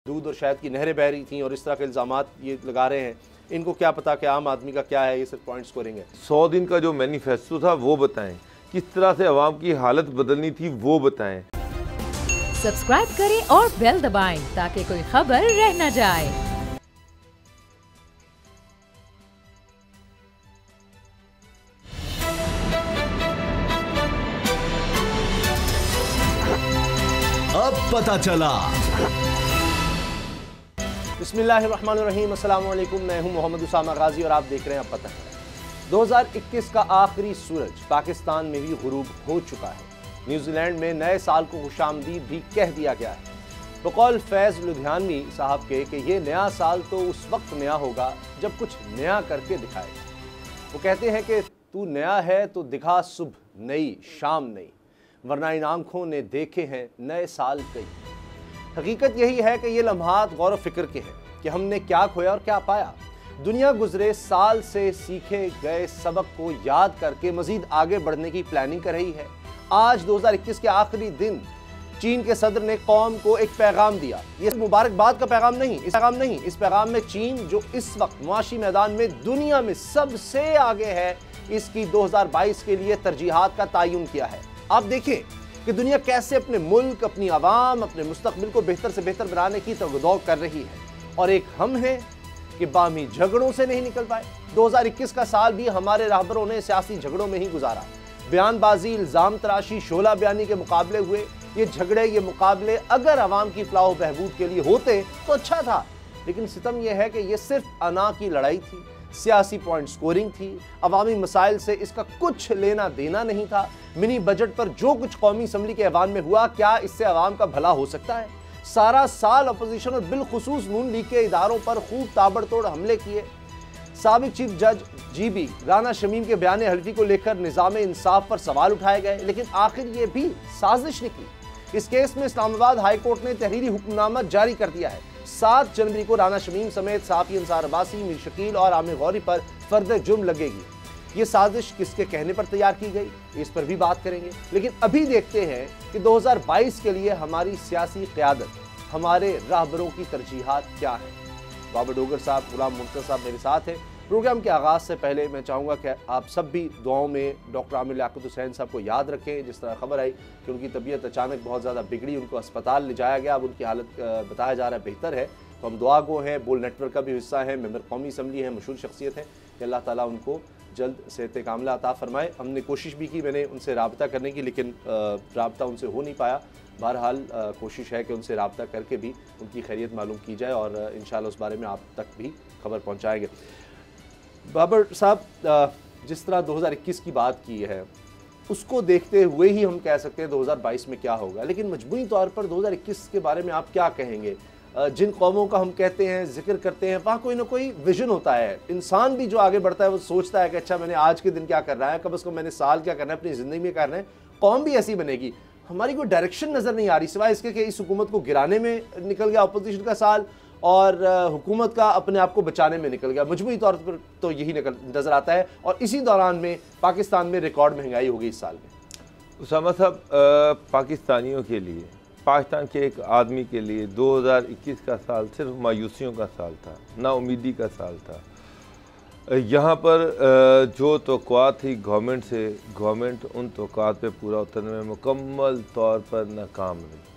दूध और शहद की नहरें बह रही थीं और इस तरह के इल्ज़ामात ये लगा रहे हैं। इनको क्या पता कि आम आदमी का क्या है, ये सिर्फ पॉइंट स्कोरिंग है। 100 दिन का जो मैनिफेस्टो था वो बताएं, किस तरह से अवाम की हालत बदलनी थी वो बताएं। सब्सक्राइब करें और बेल दबाएं ताकि कोई खबर रह न जाए। अब पता चला। बिस्मिल्लाहिर्रहमानिर्रहीम, अस्सलाम वालेकुम। मैं हूं मोहम्मद उसामा गाजी और आप देख रहे हैं अब पता चला। 2021 का आखिरी सूरज पाकिस्तान में भी गुरूब हो चुका है। न्यूजीलैंड में नए साल को खुशामदीद भी कह दिया गया है। बकौल फैज़ लुधियानवी साहब के कि ये नया साल तो उस वक्त नया होगा जब कुछ नया करके दिखाएगा। वो कहते हैं कि तू नया है तो दिखा सुबह नई शाम नई, वरना इन आंखों ने देखे हैं नए साल कई। हकीकत यही है कि ये लम्हात गौर व फिक्र के हैं कि हमने क्या खोया और क्या पाया। दुनिया गुजरे साल से सीखे गए सबक को याद करके मजीद आगे बढ़ने की प्लानिंग कर रही है। आज 2021 के आखिरी दिन चीन के सदर ने कौम को एक पैगाम दिया। ये मुबारकबाद का पैगाम नहीं, इस पैगाम में चीन जो इस वक्त मुआशी मैदान में दुनिया में सबसे आगे है, इसकी 2022 के लिए तरजीहात का तयन किया है। आप देखें कि दुनिया कैसे अपने मुल्क, अपनी आवाम, अपने मुस्तकबिल को बेहतर से बेहतर बनाने की तगदौड़ कर रही है। और एक हम हैं कि बामी झगड़ों से नहीं निकल पाए। 2021 का साल भी हमारे रहबरों ने सियासी झगड़ों में ही गुजारा। बयानबाजी, इल्ज़ाम तराशी, शोला बयानी के मुकाबले हुए। ये झगड़े, ये मुकाबले अगर आवाम की फलाह बहबूद के लिए होते तो अच्छा था, लेकिन सितम यह है कि ये सिर्फ अना की लड़ाई थी, सियासी पॉइंट स्कोरिंग थी। अवामी मसाइल से इसका कुछ लेना देना नहीं था। मिनी बजट पर जो कुछ कौमी असम्बली के ऐवान में हुआ, क्या इससे अवाम का भला हो सकता है? सारा साल अपोजिशन और बिलखुसूस नून लीग के इदारों पर खूब ताबड़तोड़ हमले किए। साबिक चीफ जज GB राना शमीम के बयान हल्फी को लेकर निज़ाम इंसाफ पर सवाल उठाए गए, लेकिन आखिर ये भी साजिश निकली। इस केस में इस्लामाबाद हाई कोर्ट ने तहरीरी हुक्मनामा जारी कर दिया है। 7 जनवरी को राना शमीम समेत साफी अंसार अब्बासी, मीर शकील और आमिर गौरी पर फर्द जुर्म लगेगी। ये साजिश किसके कहने पर तैयार की गई, इस पर भी बात करेंगे। लेकिन अभी देखते हैं कि 2022 के लिए हमारी सियासी क़यादत, हमारे रहबरों की तरजीहात क्या है। बाबर डोगर साहब, गुलाम मुर्तज़ा साहब मेरे साथ हैं। प्रोग्राम के आगाज़ से पहले मैं चाहूँगा कि आप सब भी दुआओं में डॉक्टर आमिर लियाकत हुसैन साहब को याद रखें। जिस तरह खबर आई कि उनकी तबीयत अचानक बहुत ज़्यादा बिगड़ी, उनको अस्पताल ले जाया गया, अब उनकी हालत बताया जा रहा है बेहतर है। तो हम दुआ गो हैं, बोल नेटवर्क का भी हिस्सा है, मेंबर कौमी असम्बली है, मशहूर शख्सियत है, कि अल्लाह ताला उनको जल्द सेहत कामिला अता फरमाए। हमने कोशिश भी की, मैंने उनसे रब्ता करने की, लेकिन रब्ता उनसे हो नहीं पाया। बहरहाल कोशिश है कि उनसे रब्ता करके भी उनकी खैरियत मालूम की जाए और इंशाल्लाह उस बारे में आप तक भी खबर पहुँचाएँगे। बाबर साहब, जिस तरह 2021 की बात की है, उसको देखते हुए ही हम कह सकते हैं 2022 में क्या होगा, लेकिन मजबूरी तौर पर 2021 के बारे में आप क्या कहेंगे? जिन कौमों का हम कहते हैं, जिक्र करते हैं, वहाँ कोई ना कोई विजन होता है। इंसान भी जो आगे बढ़ता है वो सोचता है कि अच्छा मैंने आज के दिन क्या करना है, कब से कम मैंने साल क्या करना है, अपनी ज़िंदगी में करना है। कौम भी ऐसी बनेगी। हमारी कोई डायरेक्शन नज़र नहीं आ रही, सिवाय इसके कि इस हुकूमत को गिराने में निकल गया अपोजिशन का साल और हुकूमत का अपने आप को बचाने में निकल गया। मजबूरी तौर पर तो यही नज़र आता है। और इसी दौरान में पाकिस्तान में रिकॉर्ड महंगाई हो गई इस साल में। उसामा साहब, पाकिस्तानियों के लिए, पाकिस्तान के एक आदमी के लिए 2021 का साल सिर्फ मायूसियों का साल था, नाउमीदी का साल था। यहाँ पर जो तवक्कुआत थी गवर्नमेंट से, गवर्नमेंट उन तवक्कुआत पे पूरा उतरने में मुकम्मल तौर पर नाकाम रही।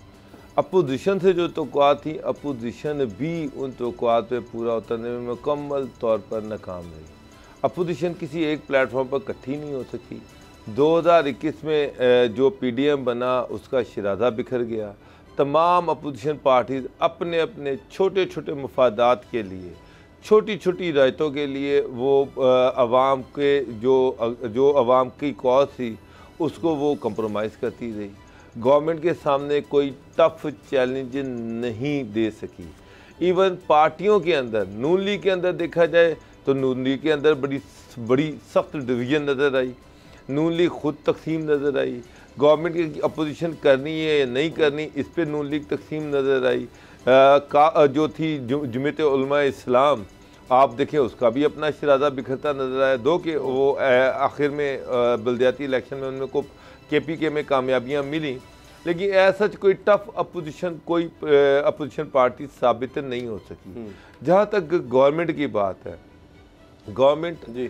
अपोजिशन से जो तवक्कुआत थी, अपोजिशन भी उन तवक्कुआत पे पूरा उतरने में मुकम्मल तौर पर नाकाम रही। अपोजिशन किसी एक प्लेटफॉर्म पर इकट्ठी नहीं हो सकी। 2021 में जो PDM बना उसका शराजा बिखर गया। तमाम अपोजिशन पार्टीज़ अपने अपने छोटे छोटे मफादात के लिए, छोटी छोटी रायतों के लिए वो आवाम के जो आवाम की कॉज थी उसको वो कंप्रोमाइज़ करती रही। गवर्नमेंट के सामने कोई टफ चैलेंज नहीं दे सकी। इवन पार्टियों के अंदर, नून लीग के अंदर देखा जाए तो नून लीग के अंदर बड़ी सख्त डिवीज़न नज़र आई। नून लीग खुद तकसीम नज़र आई। गवर्नमेंट की अपोजिशन करनी है या नहीं करनी, इस पर नून लीग तकसीम नज़र आई। जो थी जमीयत उलमा इस्लाम, आप देखें उसका भी अपना शराजा बिखरता नज़र आया। दो कि वो आखिर में बल्दियाती इलेक्शन में उनको KPK में कामयाबियाँ मिली, लेकिन ऐसा कोई टफ अपोजिशन कोई अपोजिशन पार्टी साबित नहीं हो सकी। जहाँ तक गवर्नमेंट की बात है, गवर्नमेंट जी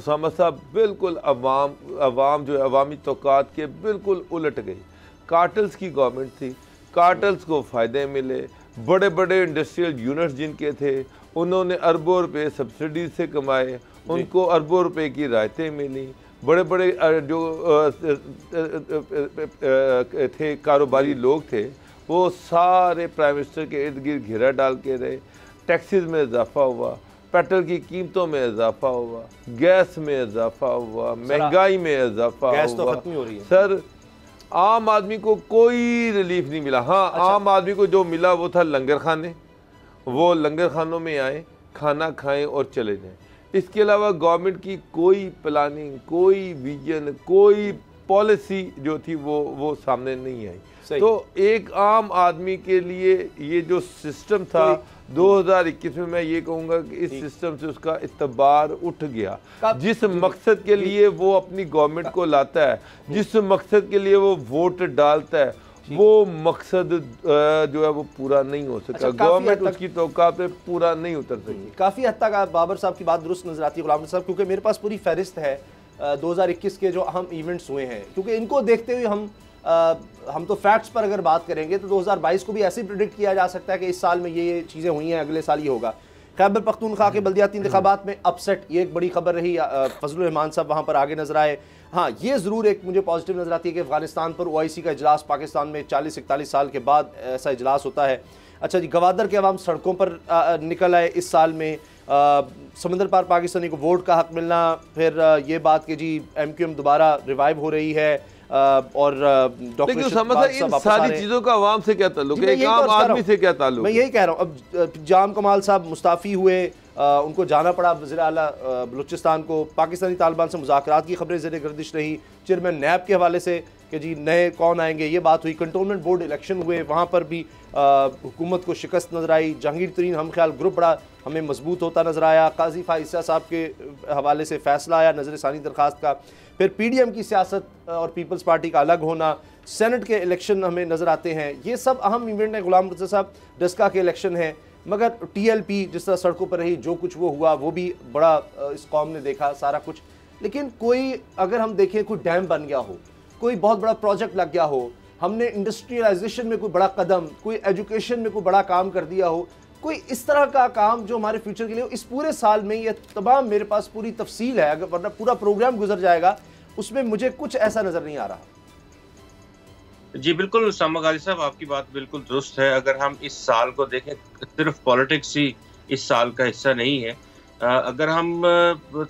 समस्या बिल्कुल अवाम जो अवामी तौक़ात के बिल्कुल उलट गई। कार्टल्स की गवर्नमेंट थी, कार्टल्स को फ़ायदे मिले, बड़े बड़े इंडस्ट्रियल यूनिट्स जिनके थे उन्होंने अरबों रुपए सब्सिडी से कमाए, उनको अरबों रुपए की रायतें मिली। बड़े बड़े जो थे कारोबारी लोग थे वो सारे प्राइम मिनिस्टर के इर्द गिर्द घेरा डाल के रहे। टैक्सेस में इजाफा हुआ, पेट्रोल की कीमतों में इजाफा हुआ, गैस में इजाफा हुआ, महंगाई में इजाफा हुआ। तो खत्म हो रही है सर, आम आदमी को कोई रिलीफ नहीं मिला। हाँ, आम आदमी को जो मिला वो था लंगर खाने, वो लंगर खानों में आए, खाना खाएं और चले जाएं। इसके अलावा गवर्नमेंट की कोई प्लानिंग, कोई विजन, कोई पॉलिसी जो थी वो सामने नहीं आई। तो एक आम आदमी के लिए ये जो सिस्टम था 2021 में, मैं ये कहूँगा कि इस सिस्टम से उसका इत्बार उठ गया। जिस मकसद के लिए वो अपनी गवर्नमेंट को लाता है, जिस मकसद के लिए वो वोट डालता है, वो मकसद जो है वो पूरा नहीं हो सका। गवर्नमेंट उसकी तौक़ात पे पूरा नहीं उतर सकी। काफ़ी हद तक बाबर साहब की बात दुरुस्त नजर आती है गुलाम साहब, क्योंकि मेरे पास पूरी फहरिस्त है 2021 के जो अहम इवेंट्स हुए हैं, क्योंकि इनको देखते हुए हम तो फैक्ट्स पर अगर बात करेंगे तो 2022 को भी ऐसे ही प्रिडिक्ट किया जा सकता है कि इस साल में ये चीज़ें हुई हैं, अगले साल ये होगा। खैबर पख्तूनख्वा के बल्दियाती इंतखाबात में अपसेट, ये एक बड़ी खबर रही। फजलुर रहमान साहब वहाँ पर आगे नजर आए। हाँ, ये ज़रूर एक मुझे पॉजिटिव नज़र आती है कि अफगानिस्तान पर OIC का इजलास, पाकिस्तान में 40-41 साल के बाद ऐसा इजलास होता है। अच्छा जी, गवादर के अवाम सड़कों पर निकल आए इस साल में। समंदर पार पाकिस्तानी को वोट का हक मिलना, फिर ये बात कि जी MQM दोबारा रिवाइव हो रही है, और डॉक्टर इन सारी चीज़ों का अवाम से क्या ताल्लुक है, एक आम आदमी से क्या ताल्लुक? मैं यही कह रहा हूँ। अब जाम कमाल साहब मुस्ताफ़ी हुए, उनको जाना पड़ा वज़ीर आला बलूचिस्तान को। पाकिस्तानी तालिबान से मुज़ाकरात की खबरें ज़ेर गर्दिश रही। चेयरमैन नैब के हवाले से कि जी नए कौन आएंगे, ये बात हुई। कंटोनमेंट बोर्ड इलेक्शन हुए, वहाँ पर भी हुकूमत को शिकस्त नजर आई। जहांगीर तरीन हम ख्याल ग्रुप बड़ा हमें मजबूत होता नजर आया। काजी फाइसा साहब के हवाले से फैसला आया नजर सानी दरखास्त का। फिर PDM की सियासत और पीपल्स पार्टी का अलग होना, सेनेट के इलेक्शन हमें नज़र आते हैं। ये सब अहम इवेंट है। गुलाम रज़ा साहब, डस्का के इलेक्शन है, मगर TLP जिस तरह सड़कों पर रही, जो कुछ वो हुआ वो भी बड़ा इस कौम ने देखा सारा कुछ। लेकिन कोई अगर हम देखें, कोई डैम बन गया हो, कोई बहुत बड़ा प्रोजेक्ट लग गया हो, हमने इंडस्ट्रियलाइजेशन में कोई बड़ा कदम, कोई एजुकेशन में कोई बड़ा काम कर दिया हो, कोई इस तरह का काम जो हमारे फ्यूचर के लिए, इस पूरे साल में ये तमाम मेरे पास पूरी तफसील है, अगर वरना पूरा प्रोग्राम गुजर जाएगा, उसमें मुझे कुछ ऐसा नजर नहीं आ रहा। जी बिल्कुल उसामा गाजी साहब, आपकी बात बिल्कुल दुरुस्त है। अगर हम इस साल को देखें, सिर्फ पॉलिटिक्स ही इस साल का हिस्सा नहीं है। अगर हम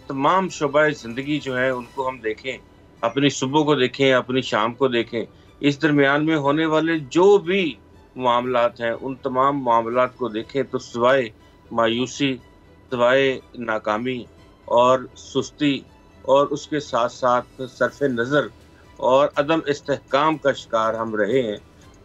तमाम शोबा ज़िंदगी जो है उनको हम देखें, अपनी सुबह को देखें, अपनी शाम को देखें, इस दरमियान में होने वाले जो भी मामलात हैं, उन तमाम मामलात को देखें तो सिवाय मायूसी, सिवाय नाकामी और सुस्ती, और उसके साथ साथ सरफ़े नज़र और अदम इस्तेहकाम का शिकार हम रहे हैं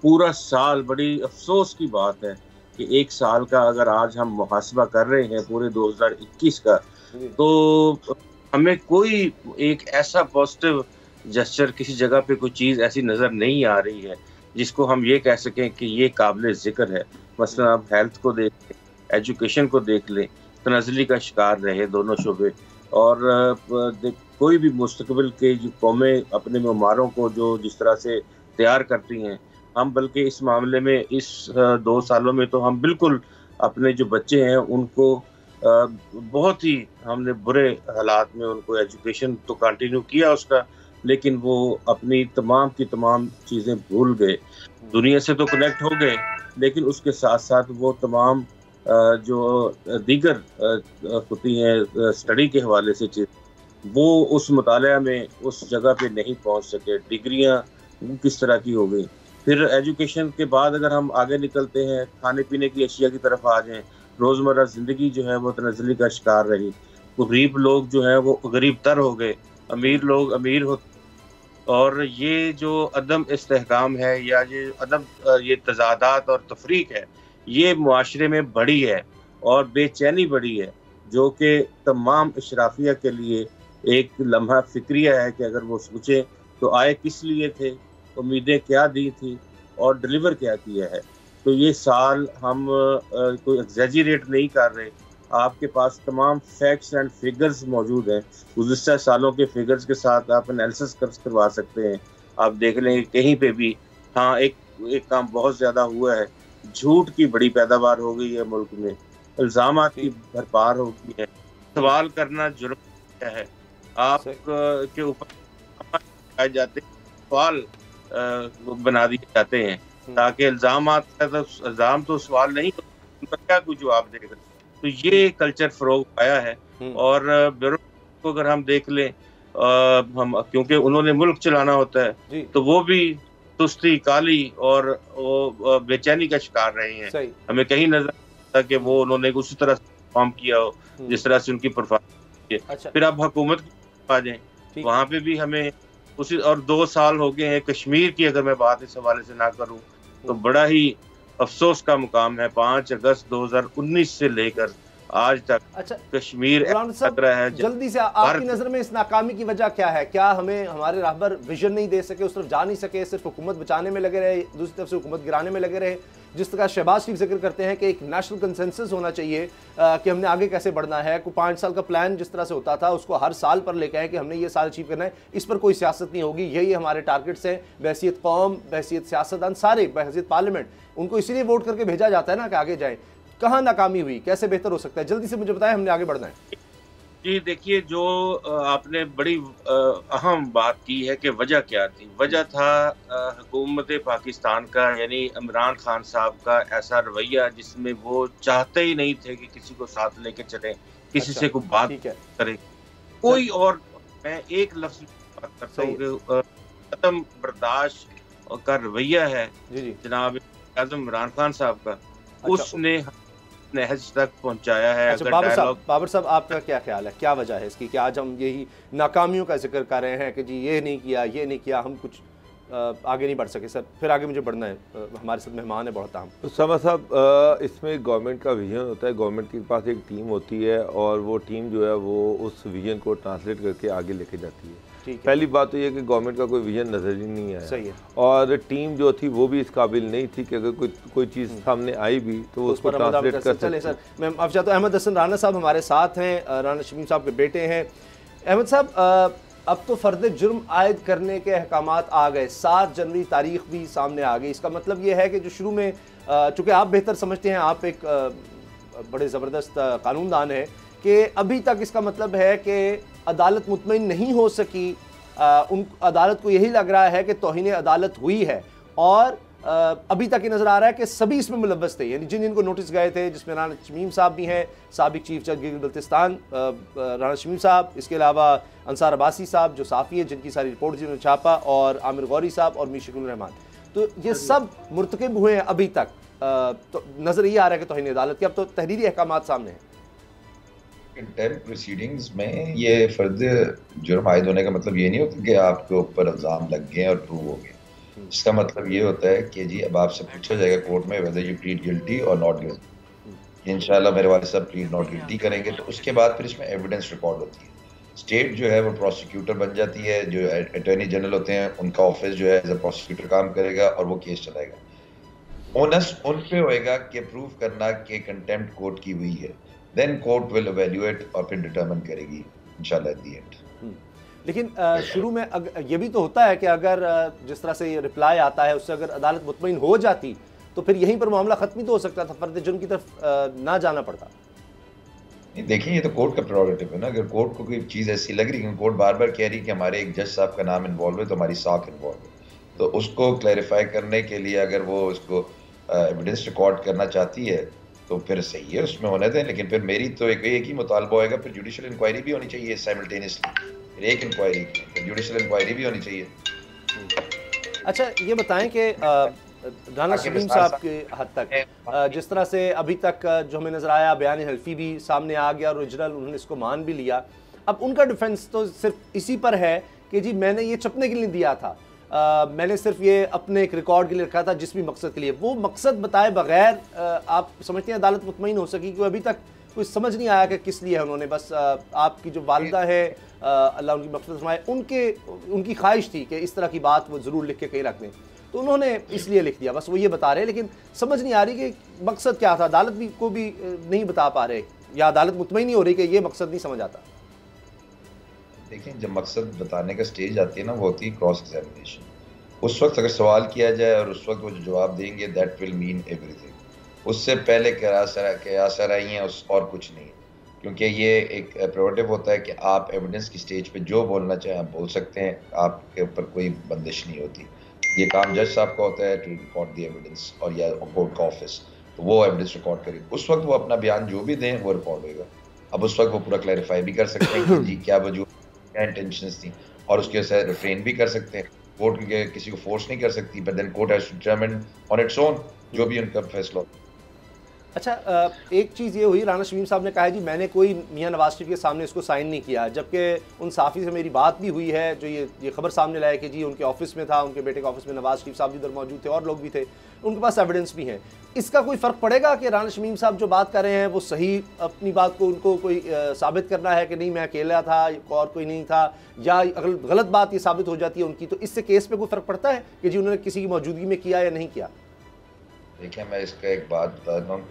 पूरा साल। बड़ी अफसोस की बात है कि एक साल का अगर आज हम मुहासबा कर रहे हैं पूरे 2021 का, तो हमें कोई एक ऐसा पॉजिटिव जेस्चर, किसी जगह पे कोई चीज़ ऐसी नज़र नहीं आ रही है जिसको हम ये कह सकें कि ये काबिल ज़िक्र है। मसलन आप हेल्थ को देख लें, एजुकेशन को देख लें, तनाज़ुली का शिकार रहे दोनों शोबे। और कोई भी मुस्तकबिल के जो कौमें अपने मेमारों को जो जिस तरह से तैयार करती हैं, हम बल्कि इस मामले में इस 2 सालों में तो हम बिल्कुल अपने जो बच्चे हैं उनको बहुत ही हमने बुरे हालात में उनको एजुकेशन तो कंटिन्यू किया उसका, लेकिन वो अपनी तमाम की तमाम चीज़ें भूल गए। दुनिया से तो कनेक्ट हो गए, लेकिन उसके साथ साथ वो तमाम जो दीगर होती हैं स्टडी के हवाले से चीज़, वो उस मुताला में उस जगह पे नहीं पहुंच सके। डिग्रियां किस तरह की हो गई। फिर एजुकेशन के बाद अगर हम आगे निकलते हैं, खाने पीने की अशिया की तरफ आ जाएं, रोज़मर्रा ज़िंदगी जो है वो तनज़्ज़ुली का शिकार रही। गरीब लोग जो है वो गरीब तर हो गए, अमीर लोग अमीर हो। और ये जो अदम इस्तेहकाम है या ये तज़ादात और तफरीक है, ये मुआशरे में बढ़ी है और बेचैनी बढ़ी है, जो कि तमाम इशराफिया के लिए एक लम्हा फिक्रिया है कि अगर वो सोचें तो आए किस लिए थे, उम्मीदें क्या दी थी और डिलीवर क्या किया है। तो ये साल हम कोई एग्जैजरेट नहीं कर रहे, आपके पास तमाम फैक्ट्स एंड फिगर्स मौजूद हैं। गुज़िश्ता सालों के फिगर्स के साथ आप एनालिसिस करवा सकते हैं। आप देख लेंगे कहीं पे भी हाँ एक काम बहुत ज़्यादा हुआ है, झूठ की बड़ी पैदावार हो गई है मुल्क में, इल्ज़ामात की भरपार हो गई है। सवाल करना जुर्म है, आप के ऊपर जाते सवाल बना दिए जाते हैं ताकि इल्ज़ाम तो सवाल नहीं, उनका क्या कोई जवाब देगा। तो ये कल्चर फरोग पाया है। और ब्यूरो को अगर हम देख लें, हम क्योंकि उन्होंने मुल्क चलाना होता है तो वो भी सुस्ती काली और वो बेचैनी का शिकार रहे हैं। हमें कहीं नजर आता कि वो उन्होंने उसी तरह परफॉर्म किया हो जिस तरह से उनकी परफॉर्मेंस। अच्छा। फिर आप हुकूमत आ जाएं, वहाँ पे भी हमें उसी, और 2 साल हो गए हैं। कश्मीर की अगर मैं बात इस हवाले से ना करूँ तो बड़ा ही अफसोस का मुकाम है, 5 अगस्त 2019 से लेकर आज तक। अच्छा, कश्मीर खतरा है। जल्दी से आपकी नजर में इस नाकामी की वजह क्या है? क्या हमें हमारे राहबर विजन नहीं दे सके, उस तरफ जा नहीं सके, सिर्फ हुकूमत बचाने में लगे रहे, दूसरी तरफ से हुकूमत गिराने में लगे रहे? जिस तरह शहबाज शरीफ जिक्र करते हैं कि एक नेशनल कंसेंसस होना चाहिए कि हमने आगे कैसे बढ़ना है, को 5 साल का प्लान जिस तरह से होता था उसको हर साल पर लेकर आए कि हमने ये साल अचीव करना है, इस पर कोई सियासत नहीं होगी, यही हमारे टारगेट्स हैं। बहैसियत कौम, बहैसियत सियासतदान, सारे बहैसियत पार्लियामेंट, उनको इसीलिए वोट करके भेजा जाता है ना कि आगे जाए। कहाँ नाकामी हुई, कैसे बेहतर हो सकता है? जल्दी से मुझे बताएं, हमने आगे बढ़ना है। जी देखिए, जो आपने बड़ी अहम बात की है कि वजह क्या थी। वजह था हुकूमत पाकिस्तान का, यानी इमरान खान साहब का ऐसा रवैया जिसमें वो चाहते ही नहीं थे कि किसी को साथ लेके चले, किसी से कोई बात करे, कोई और। मैं एक लफ्ज बात करता हूँ कि खत्म बर्दाश्त का रवैया है जनाब आज़म इमरान खान साहब का। उसने नहज तक पहुंचाया है। अच्छा, बाबर साहब आपका क्या ख्याल है, क्या वजह है इसकी कि आज हम यही नाकामियों का जिक्र कर रहे हैं कि जी ये नहीं किया, ये नहीं किया, हम कुछ आगे नहीं बढ़ सके? सर फिर आगे मुझे बढ़ना है, हमारे साथ मेहमान है बहुत अहम। तो समा साहब, इसमें गवर्नमेंट का विजन होता है, गवर्नमेंट के पास एक टीम होती है और वो टीम जो है वो उस विजन को ट्रांसलेट करके आगे लेके जाती है। पहली बात तो ये कि गवर्नमेंट का कोई विजन नजर ही नहीं आया। सही है। और टीम जो थी वो भी इस काबिल नहीं थी कि अगर कोई चीज़ सामने आई भी तो उसको ट्रांसलेट कर सके। सर मैं अब चाहता हूँ, अहमद हसन राना साहब हमारे साथ हैं, राना शमीम साहब के बेटे हैं। अहमद साहब, अब तो फ़र्द जुर्म आयद करने के अहकामात आ गए, 7 जनवरी तारीख भी सामने आ गई। इसका मतलब ये है कि जो शुरू में, चूँकि आप बेहतर समझते हैं, आप एक बड़े ज़बरदस्त कानूनदान हैं, कि अभी तक इसका मतलब है कि अदालत मुतमईन नहीं हो सकी। उन अदालत को यही लग रहा है कि तौहीन अदालत हुई है और अभी तक ये नज़र आ रहा है कि सभी इसमें मुलव्वस थे, यानी जिनको नोटिस गए थे, जिसमें राना शमीम साहब भी हैं, साबिक चीफ जज गिलगित-बल्तिस्तान राना शमीम साहब, इसके अलावा अंसार अब्बासी साहब जो साफ़ी है, जिनकी सारी रिपोर्ट जिन्होंने छापा, और आमिर गौरी साहब और मीर शकील रहमान। तो ये सब मुर्तकब हुए हैं अभी तक। तो नज़र ये आ रहा है कि तौहीन अदालत के अब तो तहरीरी अहकामात सामने हैं। इंटेम्प्ट प्रोसीडिंग्स में ये फर्द जुर्म आयद होने का मतलब ये नहीं होता कि आपके ऊपर इल्ज़ाम लग गए और प्रूव हो गए। इसका मतलब ये होता है कि जी अब आपसे पूछा जाएगा कोर्ट में वेदर यू प्लीड गिल्टी और नॉट गिल्टी। इंशाल्लाह मेरे वाले साहब प्लीड नॉट गिल्टी करेंगे तो उसके बाद फिर इसमें एविडेंस रिकॉर्ड होती है। स्टेट जो है वो प्रोसिक्यूटर बन जाती है, जो अटॉर्नी जनरल होते हैं उनका ऑफिस जो है एज अ प्रोसिक्यूटर काम करेगा और वो केस चलाएगा। ओनस उन पे होएगा कि प्रूव करना कि कंटेम्प्ट कोर्ट की हुई है, देन कोर्ट विल इवैल्यूएट और फिर डिटरमिन करेगी इंशाल्लाह एट द एंड। लेकिन शुरू में ये भी तो होता है कि अगर जिस तरह से ये रिप्लाई आता है उससे अगर अदालत मुतमईन हो जाती तो फिर यहीं पर मामला खत्म ही तो हो सकता था, फर्द जुर्म की तरफ ना जाना पड़ता। नहीं देखिए, ये तो कोर्ट का प्रेरोगेटिव है ना। अगर कोर्ट को कोई चीज़ ऐसी लग रही है, कोर्ट बार बार कह रही है कि हमारे एक जज साहब का नाम इन्वॉल्व है तो हमारी साख इन्वॉल्व है, तो उसको क्लैरिफाई करने के लिए अगर वो उसको एविडेंस रिकॉर्ड करना चाहती है तो फिर सही है, उसमें होने दें। लेकिन फिर मेरी तो एक ही मुतालबा होएगा, फिर जुडिशल इंक्वायरी भी होनी चाहिए साइमल्टेनियसली, फिर एक इंक्वायरी, फिर जुडिशल इंक्वायरी भी होनी चाहिए। अच्छा ये बताएं कि राना शमीम साहब के हद तक जिस तरह से अभी तक जो हमें नज़र आया, बयान हल्फी भी सामने आ गया और ओरिजिनल उन्होंने इसको मान भी लिया। अब उनका डिफेंस तो सिर्फ इसी पर है कि जी मैंने ये छपने के लिए दिया था, मैंने सिर्फ ये अपने एक रिकॉर्ड के लिए रखा था, जिस भी मकसद के लिए। वो मकसद बताए बगैर आप समझते हैं अदालत मुतमईन हो सकी? क्योंकि अभी तक कुछ समझ नहीं आया कि किस लिए है उन्होंने, बस आपकी जो वालिदा है अल्लाह उनकी मग़फ़िरत फरमाए, उनकी ख्वाहिश थी कि इस तरह की बात वो ज़रूर लिख के कहीं रख दें, तो उन्होंने इसलिए लिख दिया, बस वो ये बता रहे हैं। लेकिन समझ नहीं आ रही कि मकसद क्या था, अदालत को भी नहीं बता पा रहे, या अदालत मुतमईन नहीं हो रही कि ये मकसद नहीं समझ आता। देखिए, जब मकसद बताने का स्टेज आती है ना, वो होती है क्रॉस एग्जामिनेशन। उस वक्त अगर सवाल किया जाए और उस वक्त वो जो जवाब देंगे, दैट विल मीन एवरीथिंग। उससे पहले क्यासराई है और कुछ नहीं है, क्योंकि ये एक प्रोवेटिव होता है कि आप एविडेंस की स्टेज पे जो बोलना चाहें आप बोल सकते हैं, आपके ऊपर कोई बंदिश नहीं होती। ये काम जज साहब का होता है टू रिकॉर्ड द एविडेंस, और या कोर्ट का ऑफिस, तो वो एविडेंस रिकॉर्ड करेगी। उस वक्त वो अपना बयान जो भी दें वो रिकॉर्ड होगा। अब उस वक्त वो पूरा क्लैरिफाई भी कर सकते हैं कि जी क्या वजूद, क्या इंटेंशंस थी, और उसके साथ रिफ्रेन भी कर सकते हैं। कोर्ट किसी को फोर्स नहीं कर सकती, but then court has to determine on its own जो भी उनका फैसला। अच्छा, एक चीज़ ये हुई, राना शमीम साहब ने कहा है जी मैंने कोई मियां नवाज शरीफ के सामने इसको साइन नहीं किया, जबकि उन साफ़ी से मेरी बात भी हुई है जो ये खबर सामने लाया कि जी उनके ऑफिस में था, उनके बेटे के ऑफिस में नवाज शरीफ साहब भी उधर मौजूद थे और लोग भी थे, उनके पास एविडेंस भी हैं। इसका कोई फ़र्क पड़ेगा कि राना शमीम साहब जो बात कर रहे हैं वो सही, अपनी बात को उनको कोई साबित करना है कि नहीं मैं अकेला था और कोई नहीं था, या अगर गलत बात ये साबित हो जाती है उनकी, तो इससे केस पे कोई फ़र्क पड़ता है कि जी उन्होंने किसी की मौजूदगी में किया या नहीं किया? देखिए, मैं इसका एक बात बताता हूँ,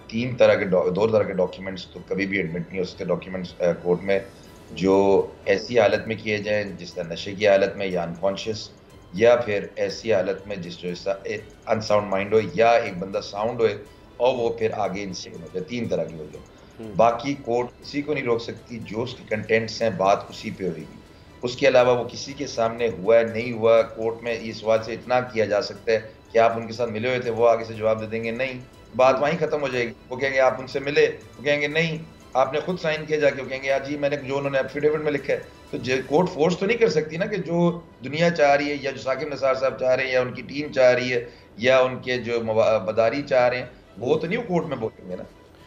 दो तरह के डॉक्यूमेंट्स तो कभी भी एडमिट नहीं हो सकते डॉक्यूमेंट्स कोर्ट में, जो ऐसी हालत में किए जाएं जिस तरह नशे की हालत में या अनकॉन्शियस, या फिर ऐसी हालत में जिस अनसाउंड माइंड हो, या एक बंदा साउंड होए और वो फिर आगे इनसे हो जाए। 3 तरह की हो जाए। बाकी कोर्ट किसी को नहीं रोक सकती, जो उसके कंटेंट्स हैं बात उसी पे होगी। उसके अलावा वो किसी के सामने हुआ है नहीं हुआ, कोर्ट में इस सवाल से इतना किया जा सकता है कि आप उनके साथ मिले हुए थे, वो आगे से जवाब दे देंगे नहीं, बात वहीं खत्म हो जाएगी। वो कहेंगे आप उनसे मिले, वो कहेंगे नहीं आपने खुद साइन किया जाके, वो कहेंगे जी मैंने जो उन्होंने एफिडेविट में लिखा है। तो कोर्ट फोर्स तो नहीं कर सकती ना कि जो दुनिया चाह रही है, या जो साकिब निसार साहब चाह रहे हैं, या उनकी टीम चाह रही है, या उनके जो मदारी चाह रहे हैं, वो तो नहीं कोर्ट में बोलेंगे ना।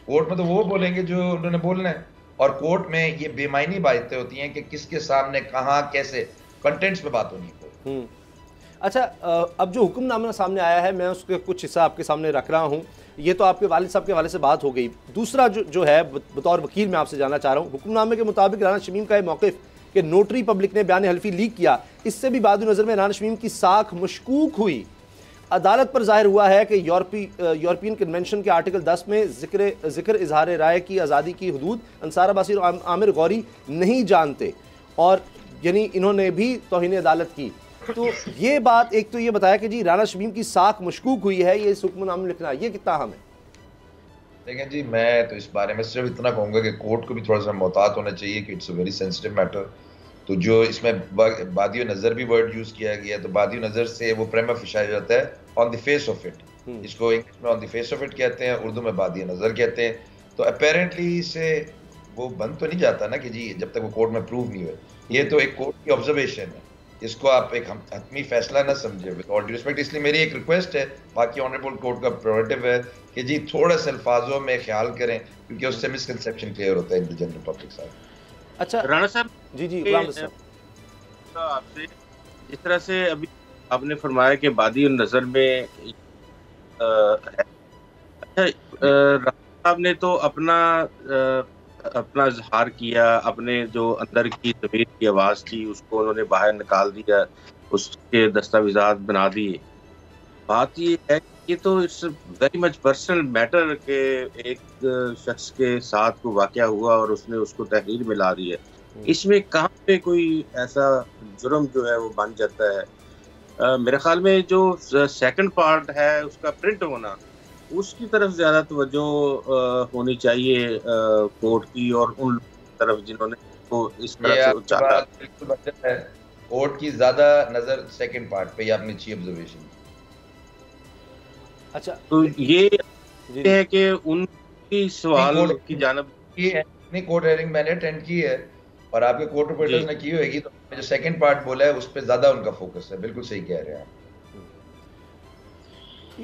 कोर्ट में तो वो बोलेंगे जो उन्होंने बोलना है, और कोर्ट में ये बेमायनी बातें होती हैं कि किसके सामने कहाँ कैसे, कंटेंट्स पे बात होनी है। अच्छा, अब जो हुक्मनामा सामने आया है मैं उसके कुछ हिस्सा आपके सामने रख रहा हूँ। ये तो आपके वालिद साहब के हवाले से बात हो गई। दूसरा जो है बतौर वकील मैं आपसे जानना चाह रहा हूँ, हुक्मनामे के मुताबिक राना शमीम का मौक़िफ़ कि नोटरी पब्लिक ने बयान हल्फी लीक किया, इससे भी बाद नज़र में राना शमीम की साख मशकूक हुई। अदालत पर जाहिर हुआ है कि यूरोपियन कन्वेंशन के आर्टिकल 10 में जिक्र इजहार राय की आज़ादी की हदूद अंसार अब्बासी और आमिर गौरी नहीं जानते, और यानी इन्होंने भी तौहीन अदालत की। तो ये बात, एक तो ये बताया कि जी राना शमीम की साख मशकूक हुई है, ये इस हुक्मनामे में लिखना, ये कितना अहम है? देखें जी, मैं तो इस बारे में सिर्फ इतना कहूँगा कि कोर्ट को भी थोड़ा सा मोहतात होना चाहिए कि it's a very sensitive matter. तो जो इसमें बादियो नज़र भी वर्ड यूज़ किया गया, तो बादियो नज़र से वो प्रेमा फिशाया जाता है on the face of it, इसको इंग्लिश में on the face of it कहते हैं, उर्दू में बादियो नज़र कहते हैं। तो अपेरेंटली से वो बंद तो नहीं जाता ना कि जी जब तक वो कोर्ट में प्रूव नहीं हुए। ये तो एक कोर्ट की ऑब्जर्वेशन है, इसको आप एक हतमी फैसला ना समझे। विद ऑल ड्यू रिस्पेक्ट, इसलिए मेरी एक रिक्वेस्ट है, बाकी ऑनरेबल कोर्ट का प्रेरोगेटिव है कि जी थोड़ा सा अल्फाजों में ख्याल करें, क्योंकि उससे मिसकंसेप्शन क्लियर होता है इन द जनरल पब्लिक साहब। अच्छा राणा साहब, जी आपसे जिस तरह से अभी आपने फरमाया कि बादी नज़र में अच्छा, राणा साहब ने तो अपना इजहार किया, अपने जो अंदर की ज़मीर की आवाज़ थी उसको उन्होंने बाहर निकाल दिया, उसके दस्तावेज़ात बना दिए। बात ये है कि तो it's very much personal matter के एक शख्स के साथ को वाक़या हुआ और उसने उसको तहरीर में ला दी है। इसमें कहाँ पे कोई ऐसा जुर्म जो है वो बन जाता है? मेरे ख्याल में जो सेकंड पार्ट है उसका प्रिंट होना, उसकी तरफ ज़्यादा तवज्जो होनी चाहिए कोर्ट की और उन तरफ जिन्होंने तो इस तरह से उचाला। कोर्ट की ज़्यादा नज़र सेकंड पार्ट पे, या अपनी अच्छी ऑब्जर्वेशन। अच्छा, तो ये है कि उनकी सवाल की जानिब नहीं, कोर्ट हेयरिंग मैंने अटेंड की है और आपके कोर्ट रिपोर्टर्स ने की होगी, तो जो सेकंड पार्ट बोला है उस पर ज़्यादा उनका फोकस है। बिल्कुल सही कह रहे हैं आप।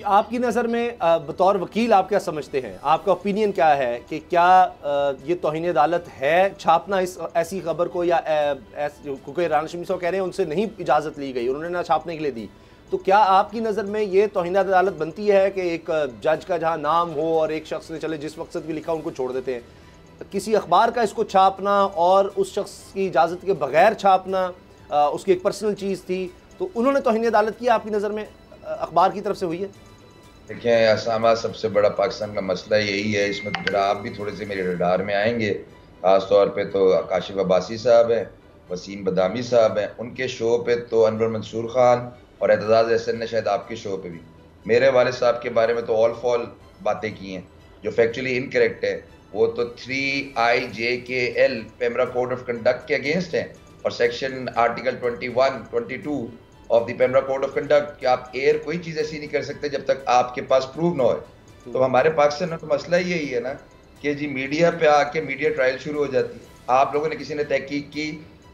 आपकी नज़र में बतौर वकील आप क्या समझते हैं, आपका ओपिनियन क्या है कि क्या ये तौहीन अदालत है छापना इस ऐसी खबर को, या क्योंकि राना शमीम साहब कह रहे हैं उनसे नहीं इजाज़त ली गई, उन्होंने ना छापने के लिए दी, तो क्या आपकी नज़र में ये तौहीन अदालत बनती है कि एक जज का जहाँ नाम हो और एक शख्स ने चले जिस मकसद भी लिखा उनको छोड़ देते हैं, किसी अखबार का इसको छापना और उस शख्स की इजाज़त के बगैर छापना उसकी एक पर्सनल चीज़ थी, तो उन्होंने तौहीन अदालत की आपकी नज़र में अखबार की तरफ से हुई है? देखिए असामा, सबसे बड़ा पाकिस्तान का मसला यही है, इसमें तो फिर आप भी थोड़े से मेरे रडार में आएंगे। ख़ास तौर पे तो काशिफ अब्बासी साहब हैं, वसीम बदामी साहब हैं, उनके शो पे तो अनवर मंसूर खान और एतजाज़ अहसन ने शायद आपके शो पे भी मेरे वाले साहब के बारे में तो ऑल फॉल बातें की हैं जो फैक्चुअली इनकरेक्ट है। वो तो 3IJKL PEMRA code of conduct के अगेंस्ट हैं और section article 21, 22 of the PEMRA code of conduct कि आप एयर कोई चीज़ ऐसी नहीं कर सकते जब तक आपके पास प्रूव ना हो। तो हमारे पाकिस्तान में तो मसला यही है ना कि जी मीडिया पे आके मीडिया ट्रायल शुरू हो जाती है। आप लोगों ने किसी ने तहकीक की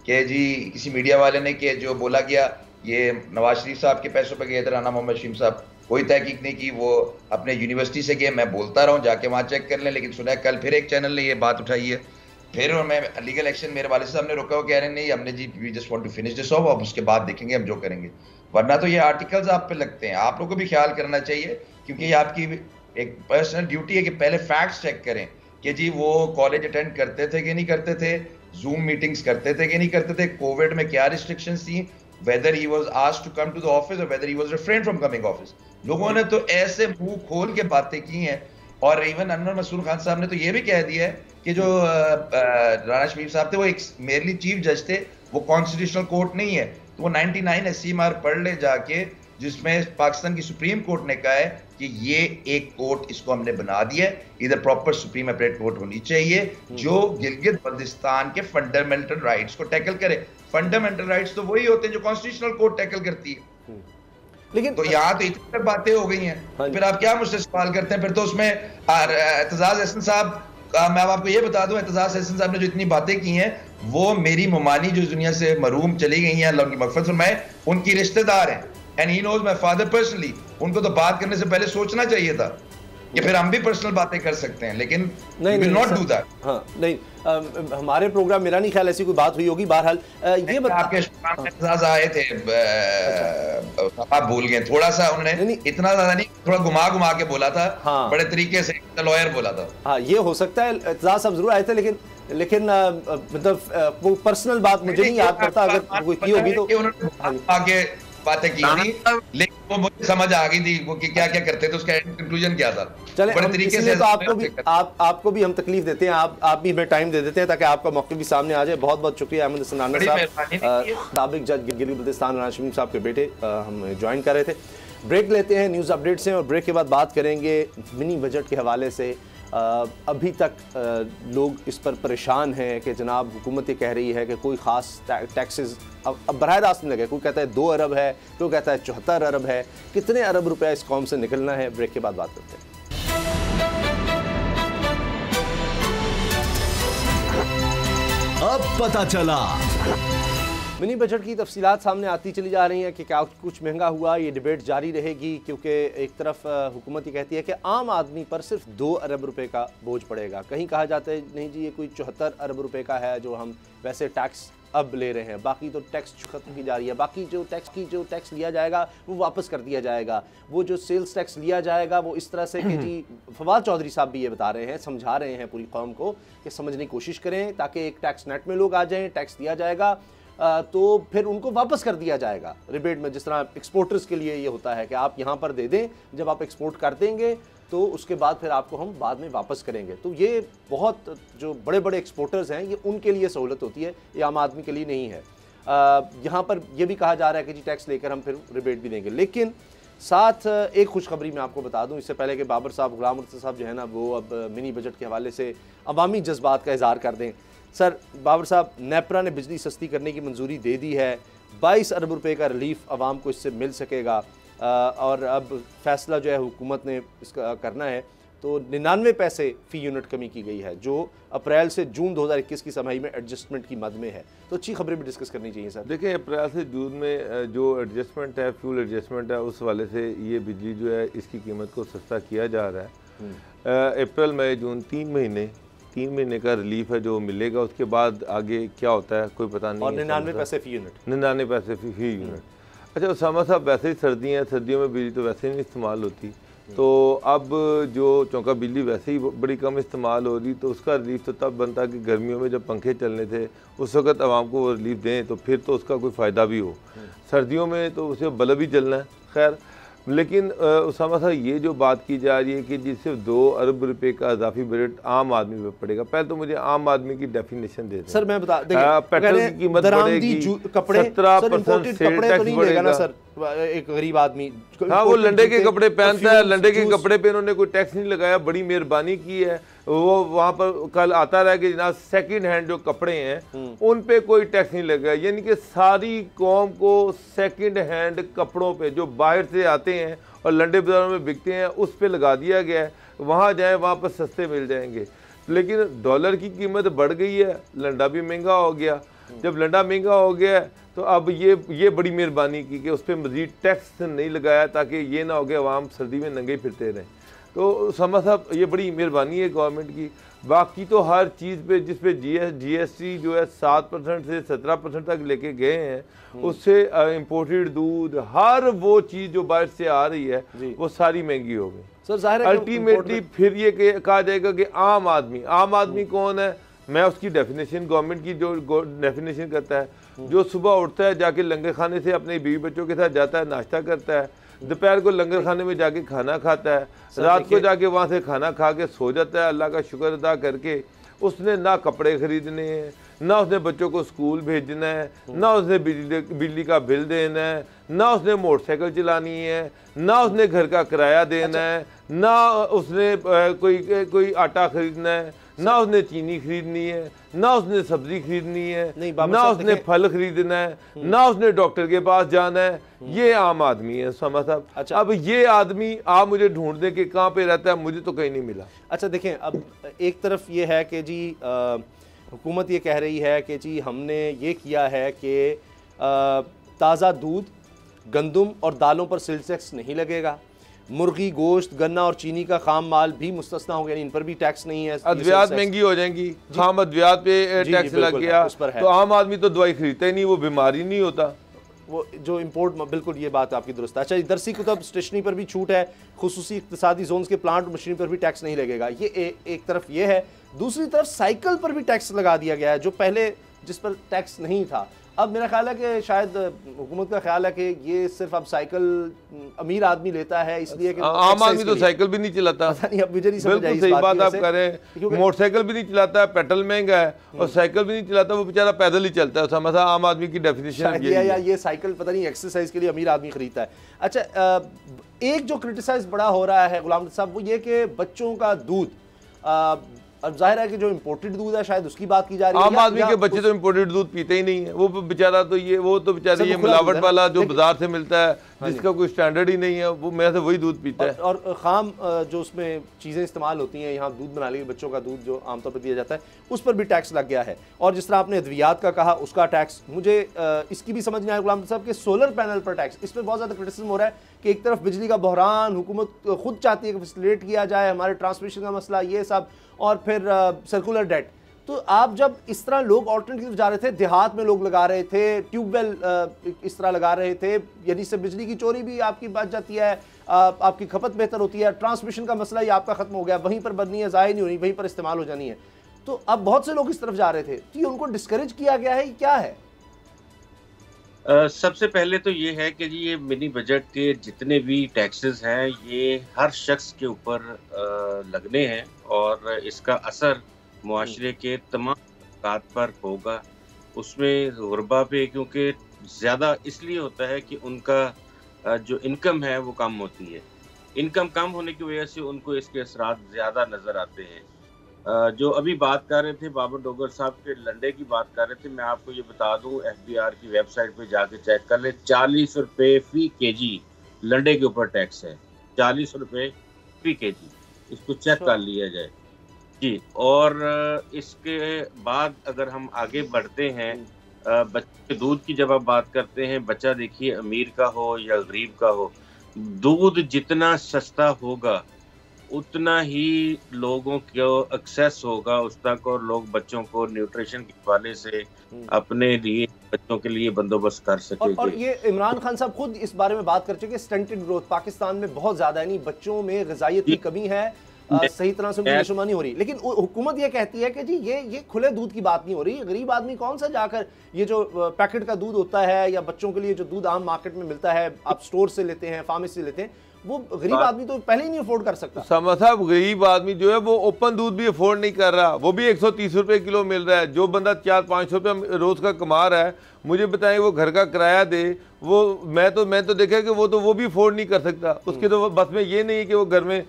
कि जी किसी मीडिया वाले ने कि जो बोला गया ये नवाज शरीफ साहब के पैसों पे गए थे राना मोहम्मद शीम साहब, कोई तहकीक नहीं की, वो अपने यूनिवर्सिटी से गए। मैं बोलता रहा हूँ जाके वहाँ चेक कर लें, लेकिन सुना कल फिर एक चैनल ने ये बात उठाई है। फिर मैं लीगल एक्शन मेरे वाले साहब ने रोका, वो कह रहे नहीं हमने जी we just want to finish this off, अब उसके बाद देखेंगे हम जो करेंगे। वरना तो ये आर्टिकल्स आप पे लगते हैं। आप लोगों को भी ख्याल करना चाहिए क्योंकि ये आपकी एक पर्सनल ड्यूटी है कि पहले फैक्ट्स चेक करें कि जी वो कॉलेज अटेंड करते थे कि नहीं करते थे, जूम मीटिंग्स करते थे कि नहीं करते थे, कोविड में क्या रिस्ट्रिक्शंस थी, whether he was asked to come to the office or whether he was refrained from coming office। लोगों ने तो ऐसे मुंह खोल के बातें की हैं। और इवन अनवर मंसूर खान साहब ने तो ये भी कह दिया है कि जो राना शरीफ साहब थे वो एक मेरली चीफ जज थे, वो कॉन्स्टिट्यूशनल कोर्ट नहीं है। तो वो 99 SCMR पढ़ ले जाके, जिसमें पाकिस्तान की सुप्रीम कोर्ट ने कहा है कि ये एक कोर्ट इसको हमने बना दिया है, इधर प्रॉपर सुप्रीम अपीलेट कोर्ट होनी चाहिए जो गिलगित बल्तिस्तान के फंडामेंटल राइट्स को टैकल करे। फंडामेंटल राइट्स तो वही होते हैं जो कॉन्स्टिट्यूशनल कोर्ट टैकल करती है। लेकिन तो यहाँ तो इतनी तक बातें हो गई हैं, फिर आप क्या मुझसे सवाल करते हैं? फिर तो उसमें एतजाज अहसन साहब, मैं आपको ये बता दूं, एतजाज अहसन साहब ने जो इतनी बातें की हैं वो मेरी ममानी जो दुनिया से मरूम चली गई हैं, अल्लाह उनकी मग़फ़िरत फरमाए, उनकी रिश्तेदार हैं। And he knows my father personally. उनको तो बात करने से पहले सोचना चाहिए था कि फिर हम भी पर्सनल बातें कर सकते हैं, लेकिन we will not do that. हाँ नहीं, हमारे प्रोग्राम मेरा नहीं ख्याल ऐसी कोई बात हुई होगी। बहरहाल ये आपके आए थे, आप भूल गए थोड़ा सा, उन्होंने इतना ज्यादा नहीं, थोड़ा घुमा घुमा के बोला था। हाँ, बड़े तरीके से लॉयर बोला था। हाँ ये हो सकता है, एतजाज साहब जरूर आए थे, लेकिन मतलब वो पर्सनल बात मुझे नहीं याद करता, अगर कोई की होगी तो आगे बातें की थी, लेकिन वो मुझे समझ आ गई थी वो कि क्या क्या करते थे, उसका कंक्लूजन क्या था। चले बड़े तरीके से तो आपको भी हम तकलीफ देते हैं, आप भी हमें टाइम दे देते हैं ताकि आपका मौक़िफ़ भी सामने आ जाए। बहुत बहुत शुक्रिया अहमद हसन राना साहब, साबिक जज गिलगित बल्तिस्तान राना शमीम साहब के बेटे, हम ज्वाइन कर रहे थे। ब्रेक लेते हैं, न्यूज़ अपडेट से, और ब्रेक के बाद बात करेंगे मिनी बजट के हवाले से। अभी तक लोग इस पर परेशान हैं कि जनाब हुकूमत ये कह रही है कि कोई ख़ास टैक्सेस अब बराह रास्त नहीं लगे। कोई कहता है 2 अरब है, कोई कहता है 74 अरब है। कितने अरब रुपया इस कौम से निकलना है, ब्रेक के बाद बात करते हैं। अब पता चला मिनी बजट की तफसीलात सामने आती चली जा रही हैं कि क्या कुछ महंगा हुआ। ये डिबेट जारी रहेगी क्योंकि एक तरफ हुकूमत ये कहती है कि आम आदमी पर सिर्फ 2 अरब रुपए का बोझ पड़ेगा। कहीं कहा जाता है नहीं जी ये कोई 74 अरब रुपए का है जो हम वैसे टैक्स अब ले रहे हैं, बाकी तो टैक्स खत्म की जा रही है। बाकी जो टैक्स लिया जाएगा वो वापस कर दिया जाएगा। वो जो सेल्स टैक्स लिया जाएगा वो इस तरह से कि जी फवाद चौधरी साहब भी ये बता रहे हैं, समझा रहे हैं पूरी कौम को कि समझने की कोशिश करें ताकि एक टैक्स नेट में लोग आ जाएँ, टैक्स दिया जाएगा तो फिर उनको वापस कर दिया जाएगा रिबेट में। जिस तरह एक्सपोर्टर्स के लिए ये होता है कि आप यहाँ पर दे दें, जब आप एक्सपोर्ट कर देंगे तो उसके बाद फिर आपको हम बाद में वापस करेंगे। तो ये बहुत जो बड़े बड़े एक्सपोर्टर्स हैं ये उनके लिए सहूलत होती है, ये आम आदमी के लिए नहीं है। यहाँ पर यह भी कहा जा रहा है कि जी टैक्स लेकर हम फिर रिबेट भी देंगे। लेकिन साथ एक खुशखबरी मैं आपको बता दूं, इससे पहले कि बाबर साहब, गुलाम मुर्तज़ा साहब जो है ना वो अब मिनी बजट के हवाले से अवामी जज्बात का इजहार कर दें। सर बाबर साहब, नेपरा ने बिजली सस्ती करने की मंजूरी दे दी है, 22 अरब रुपए का रिलीफ आवाम को इससे मिल सकेगा। और अब फैसला जो है हुकूमत ने इसका करना है तो 99 पैसे फ़ी यूनिट कमी की गई है जो अप्रैल से जून 2021 की समाही में एडजस्टमेंट की मद में है। तो अच्छी खबरें भी डिस्कस करनी चाहिए सर। देखिए अप्रैल से जून में जो एडजस्टमेंट है, फ्यूल एडजस्टमेंट है, उस वाले से ये बिजली जो है इसकी कीमत को सस्ता किया जा रहा है। अप्रैल मई जून 3 महीने का रिलीफ है जो मिलेगा। उसके बाद आगे क्या होता है कोई पता नहीं। और 99 पैसे फ़ी यूनिट, 99 पैसे फ़ी यूनिट। अच्छा उसामा साहब, वैसे ही सर्दियाँ, सर्दियों में बिजली तो वैसे ही नहीं इस्तेमाल होती, तो अब जो चौका बिजली वैसे ही बड़ी कम इस्तेमाल हो रही, तो उसका रिलीफ तो तब बनता कि गर्मियों में जब पंखे चलने थे उस वक्त आवाम को वो रिलीफ दें, तो फिर तो उसका कोई फ़ायदा भी हो। सर्दियों में तो उसे बल्ब ही चलना है। खैर, लेकिन उसामा साहब ये जो बात की जा रही है कि जिससे 2 अरब रुपए का इजाफी बजट आम आदमी पे पड़ेगा, पहले तो मुझे आम आदमी की डेफिनेशन दे दें। सर मैं बता पेट्रोल की कीमत बढ़ेगी, कपड़े 17% सेल टैक्स बढ़ेगा सर। एक गरीब आदमी, हाँ, वो लंडे के कपड़े पहनता है, लंडे के कपड़े पे इन्होंने कोई टैक्स नहीं लगाया, बड़ी मेहरबानी की है। वो वहाँ पर कल आता रहा कि जनाब सेकंड हैंड जो कपड़े हैं उन पे कोई टैक्स नहीं लगा, यानी कि सारी कौम को सेकंड हैंड कपड़ों पे जो बाहर से आते हैं और लंडे बाजारों में बिकते हैं उस पे लगा दिया गया है। वहाँ जाए वहाँ पर सस्ते मिल जाएंगे। लेकिन डॉलर की कीमत बढ़ गई है, लंडा भी महंगा हो गया। जब लंडा महंगा हो गया तो अब ये बड़ी मेहरबानी की कि उस पर मज़ीद टैक्स नहीं लगाया ताकि ये ना हो गया आवाम सर्दी में नंगे फिरते रहें। तो समा साहब ये बड़ी मेहरबानी है गवर्नमेंट की। बाकी तो हर चीज़ पे जिस पे GST जो है 7% से 17% तक लेके गए हैं, उससे इम्पोर्टेड दूध, हर वो चीज़ जो बाहर से आ रही है वो सारी महंगी हो गई। सर ज़ाहिर है अल्टीमेटली फिर ये कहा जाएगा कि आम आदमी कौन है? मैं उसकी डेफिनेशन गवर्नमेंट की जो डेफिनेशन करता है, जो सुबह उठता है जाके लंगर खाने से अपने बीवी बच्चों के साथ जाता है, नाश्ता करता है, दोपहर को लंगर खाने में जाके खाना खाता है, रात को जाके वहाँ से खाना खा के सो जाता है अल्लाह का शुक्र अदा करके। उसने ना कपड़े खरीदने हैं, ना उसने बच्चों को स्कूल भेजना है, ना उसने बिजली का बिल देना है, ना उसने मोटरसाइकिल चलानी है, ना उसने घर का किराया देना है, ना उसने कोई आटा खरीदना है, ना उसने चीनी खरीदनी है, ना उसने सब्जी खरीदनी है, ना उसने फल खरीदना है, ना उसने डॉक्टर के पास जाना है। ये आम आदमी है समा साहब। अच्छा, अब ये आदमी आप मुझे ढूंढ दें कि कहाँ पे रहता है, मुझे तो कहीं नहीं मिला। अच्छा देखें, अब एक तरफ ये है कि जी हुकूमत ये कह रही है कि जी हमने ये किया है कि ताज़ा दूध, गंदम और दालों पर सेल्स टैक्स नहीं लगेगा, मुर्गी, गोश्त, गन्ना और चीनी का खाम माल भी मुस्तस्ना हो गया, इन पर भी टैक्स नहीं है। अद्वियात महंगी हो जाएंगी, खाम अद्वियात पे टैक्स लग गया तो आम आदमी तो दवाई खरीदता ही नहीं, वो बीमारी नहीं होता, वो जो इम्पोर्ट। बिल्कुल ये बात आपकी दुरुस्त है। अच्छा, दरसी कुतुब स्टेशनरी पर भी छूट है, खुसूसी इक़्तिसादी जोन्स के प्लांट मशीनरी पर भी टैक्स नहीं लगेगा। ये एक तरफ ये है। दूसरी तरफ साइकिल पर भी टैक्स लगा दिया गया है, जो पहले जिस पर टैक्स नहीं था। अब मेरा ख्याल है कि शायद हुकूमत का ख्याल है कि ये सिर्फ अब साइकिल अमीर आदमी लेता है, इसलिए कि आम आदमी तो साइकिल भी नहीं चलाता। नहीं, अब मुझे नहीं समझ आई। सही बात आप कर रहे हैं, मोटरसाइकिल भी नहीं चलाता है, पेट्रोल महंगा है, और साइकिल भी नहीं चलाता, वो बेचारा पैदल ही चलता है। समझा आम आदमी की डेफिनेशन ये साइकिल पता नहीं एक्सरसाइज के लिए अमीर आदमी खरीदता है। अच्छा, एक जो क्रिटिसाइज बड़ा हो रहा है गुलाम साहब, वो ये कि बच्चों का दूध, अब जाहिर है कि जो इम्पोर्टेड दूध है शायद उसकी बात की जा रही है। आम आदमी के बच्चे तो इम्पोर्टेड दूध पीते ही नहीं है, वो बेचारा तो ये मिलावट वाला जो बाजार से मिलता है, जिसका कोई स्टैंडर्ड ही नहीं है, वो मेरे से वही दूध पीता है। और खाम जो उसमें चीज़ें इस्तेमाल होती हैं, यहाँ दूध बनाने के बच्चों का दूध जो आमतौर पर दिया जाता है, उस पर भी टैक्स लग गया है। और जिस तरह आपने अद्वियात का कहा, उसका टैक्स, मुझे इसकी भी समझ नहीं आया गुलाम साहब के सोलर पैनल पर टैक्स। इस पर बहुत ज़्यादा क्रिटिसिज्म हो रहा है कि एक तरफ बिजली का बहरान, हुकूमत खुद चाहती है कि फैसिलिटेट किया जाए, हमारे ट्रांसमिशन का मसला, ये सब, और फिर सर्कुलर डेट। तो आप जब इस तरह लोग ऑल्टरनेटिव जा रहे थे, देहात में लोग लगा रहे थे, ट्यूबवेल इस तरह लगा रहे थे, यानी इससे बिजली की चोरी भी आपकी बच जाती है, आपकी खपत बेहतर होती है, ट्रांसमिशन का मसला ही आपका खत्म हो गया, वहीं पर बननी है, ज़ाया नहीं होनी, वहीं पर इस्तेमाल हो जानी है। तो अब बहुत से लोग इस तरफ जा रहे थे, तो ये उनको डिस्करेज किया गया है, क्या है? सबसे पहले तो ये है कि ये मिनी बजट के जितने भी टैक्सेस हैं ये हर शख्स के ऊपर लगने हैं, और इसका असर मुआशरे के तमाम तबकात पर होगा। उसमें गुरबा पे क्योंकि ज़्यादा इसलिए होता है कि उनका जो इनकम है वो कम होती है, इनकम कम होने की वजह से उनको इसके असरात ज़्यादा नज़र आते हैं। जो अभी बात कर रहे थे बाबर डोगर साहब के लंडे की बात कर रहे थे, मैं आपको ये बता दूं, FBR की वेबसाइट पे जाके चेक कर ले, 40 रुपये फी केजी लंडे के ऊपर टैक्स है, 40 रुपये फी केजी, इसको चेक कर लिया जाए जी। और इसके बाद अगर हम आगे बढ़ते हैं, बच्चे के दूध की जब आप बात करते हैं, बच्चा देखिए अमीर का हो या गरीब का हो, दूध जितना सस्ता होगा उतना ही लोगों को एक्सेस होगा उस तक, और लोग बच्चों को न्यूट्रिशन के हवाले से अपने लिए, बच्चों के लिए बंदोबस्त कर और सकेंगे। ये इमरान खान साहब खुद इस बारे में बात कर चुके, स्टंटेड ग्रोथ पाकिस्तान में बहुत ज्यादा है, नहीं बच्चों में ग़िज़ाइयत की कमी है, सही तरह से उनकी नशोमानी हो रही। लेकिन हुकूमत ये कहती है कि जी ये खुले दूध की बात नहीं हो रही, गरीब आदमी कौन सा जाकर ये जो पैकेट का दूध होता है या बच्चों के लिए जो दूध आम मार्केट में मिलता है, आप स्टोर से लेते हैं, फार्मेसी से लेते हैं, वो गरीब आदमी तो पहले ही नहीं अफोर्ड कर सकता। समझ साहब, गरीब आदमी जो है वो ओपन दूध भी अफोर्ड नहीं कर रहा, वो भी 130 रुपए किलो मिल रहा है। जो बंदा 400-500 रुपये रोज का कमा रहा है, मुझे बताएं वो घर का किराया दे, वो मैं तो देखा कि वो भी अफोर्ड नहीं कर सकता। उसके तो बस में ये नहीं है कि वो घर में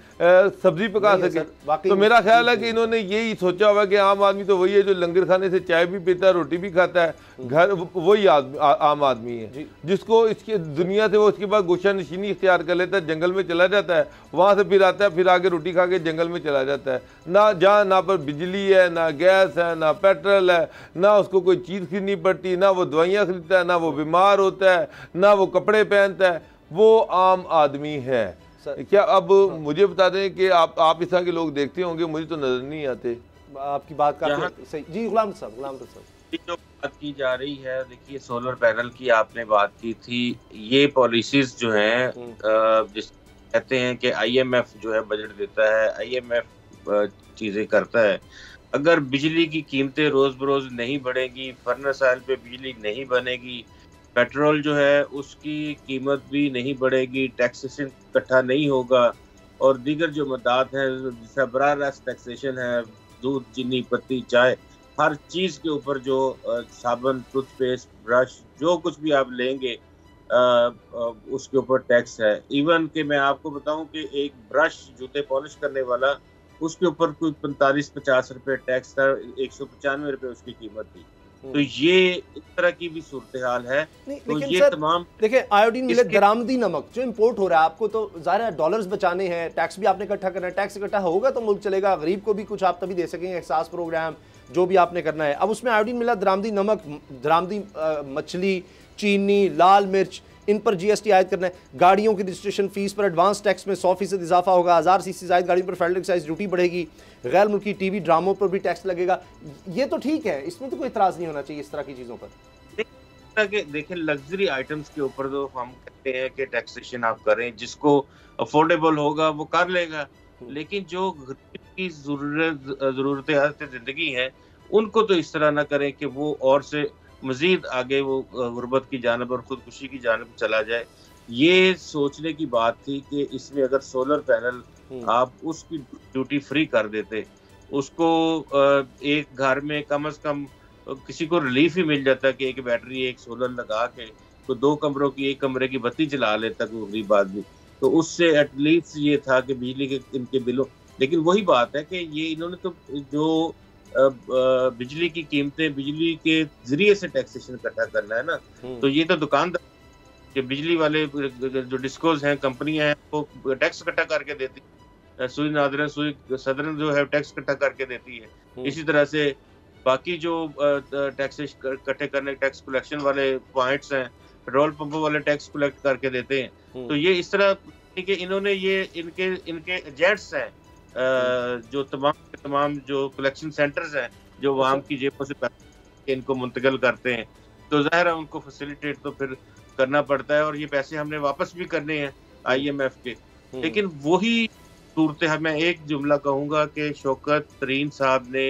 सब्जी पका सके। तो मेरा ख्याल है कि इन्होंने यही सोचा हुआ कि आम आदमी तो वही है जो लंगर खाने से चाय भी पीता है, रोटी भी खाता है, घर वही आम आदमी है जिसको इसके दुनिया से वो उसके बाद गोशा नशीनी इख्तियार कर लेता है, जंगल में चला जाता है, वहाँ से फिर आता है, फिर आगे रोटी खा के जंगल में चला जाता है। ना जहाँ ना पर बिजली है, ना गैस है, ना पेट्रोल है, ना उसको कोई चीज़ खरीदनी पड़ती, ना वो दवाइयाँ खरीदता है, ना वो बीमार होता है, ना वो कपड़े पहनता है, वो आम आदमी है। क्या अब मुझे बता दें कि आप इस तरह के लोग देखते होंगे, मुझे तो नजर नहीं आते। आपकी बात काफी सही जी। गुलाम साहब जो बात की जा रही है, देखिए सोलर पैनल की आपने बात की थी, ये पॉलिसीज जो हैं जिस कहते हैं कि IMF जो है बजट देता है, IMF चीजें करता है। अगर बिजली की कीमतें रोज बरोज नहीं बढ़ेगी, फर्नेस ऑयल पे बिजली नहीं बनेगी, पेट्रोल जो है उसकी कीमत भी नहीं बढ़ेगी, टैक्सेशन इकट्ठा नहीं होगा, और दीगर जो मदाद हैं जैसे बराह रास्त टैक्सेशन है, दूध, चीनी, पत्ती, चाय, हर चीज़ के ऊपर जो साबुन, टूथपेस्ट, ब्रश, जो कुछ भी आप लेंगे उसके ऊपर टैक्स है। इवन कि मैं आपको बताऊं कि एक ब्रश जूते पॉलिश करने वाला, उसके ऊपर कोई 45-50 रुपए टैक्स था, 195 रुपए उसकी कीमत थी। तो ये इस तरह की भी सूरत हाल है। तो ये तमाम देखिए, आयोडीन मिलेट दरामदी नमक जो इंपोर्ट हो रहा है, आपको तो ज़ाहिर है डॉलर्स बचाने हैं, टैक्स भी आपने इकट्ठा करना है, टैक्स इकट्ठा होगा तो मुल्क चलेगा, गरीब को भी कुछ आप तभी दे सकेंगे, एहसास प्रोग्राम जो भी आपने करना है। अब उसमें आयोडीन मिला, दरामदी नमक, दरामदी मछली, चीनी, लाल मिर्च, इन पर GST आयद करना है। गाड़ियों की रजिस्ट्रेशन फीस पर एडवांस टैक्स में 100% इजाफा होगा, 1000 सीसी जायद गाड़ियों पर फेडरल एक्साइज ड्यूटी बढ़ेगी, गैर मुल्की TV ड्रामों पर भी टैक्स लगेगा। ये तो ठीक है, इसमें तो कोई इतराज़ नहीं होना चाहिए इस तरह की चीज़ों पर। देखिए, लग्जरी आइटम्स के ऊपर तो हम कहते हैं कि टैक्सेशन आप करें, जिसको अफोर्डेबल होगा वो कर लेगा, लेकिन जो की ज़रूरत ज़िंदगी है उनको तो इस तरह ना करें कि वो और से मजीद आगे वो गुर्बत की जानब और खुदकुशी की जानब चला जाए। ये सोचने की बात थी कि इसमें अगर सोलर पैनल आप उसकी ड्यूटी फ्री कर देते, उसको एक घर में कम से कम किसी को रिलीफ ही मिल जाता कि एक बैटरी, एक सोलर लगा के तो 2 कमरों की, 1 कमरे की बत्ती चला लेता कोई गरीब आदमी, तो उससे एटलीस्ट ये था कि बिजली के इनके बिलों। लेकिन वही बात है कि ये इन्होंने तो जो बिजली की कीमतें, बिजली के जरिए से टैक्सेशन इकट्ठा करना है ना, तो ये तो दुकानदार के बिजली वाले जो डिस्कोज हैं, कंपनियां हैं, वो टैक्स इकट्ठा करके देती है, सुई नादरन, सुई सदरन जो है टैक्स इकट्ठा करके देती है। इसी तरह से बाकी जो टैक्स इकट्ठे करने, टैक्स कलेक्शन वाले पॉइंट्स हैं, पेट्रोल पंपों वाले टैक्स कलेक्ट करके देते हैं। तो ये इस तरह कि इन्होंने ये इनके एजेंट्स हैं जो तमाम जो कलेक्शन सेंटर्स हैं जो आवाम की जेबों से पैसे इनको मुंतकिल करते हैं, तो ज़ाहिर है उनको फैसिलिटेट तो फिर करना पड़ता है, और ये पैसे हमने वापस भी करने हैं IMF के। लेकिन वही सूरत है, मैं एक जुमला कहूँगा कि शौकत तरीन साहब ने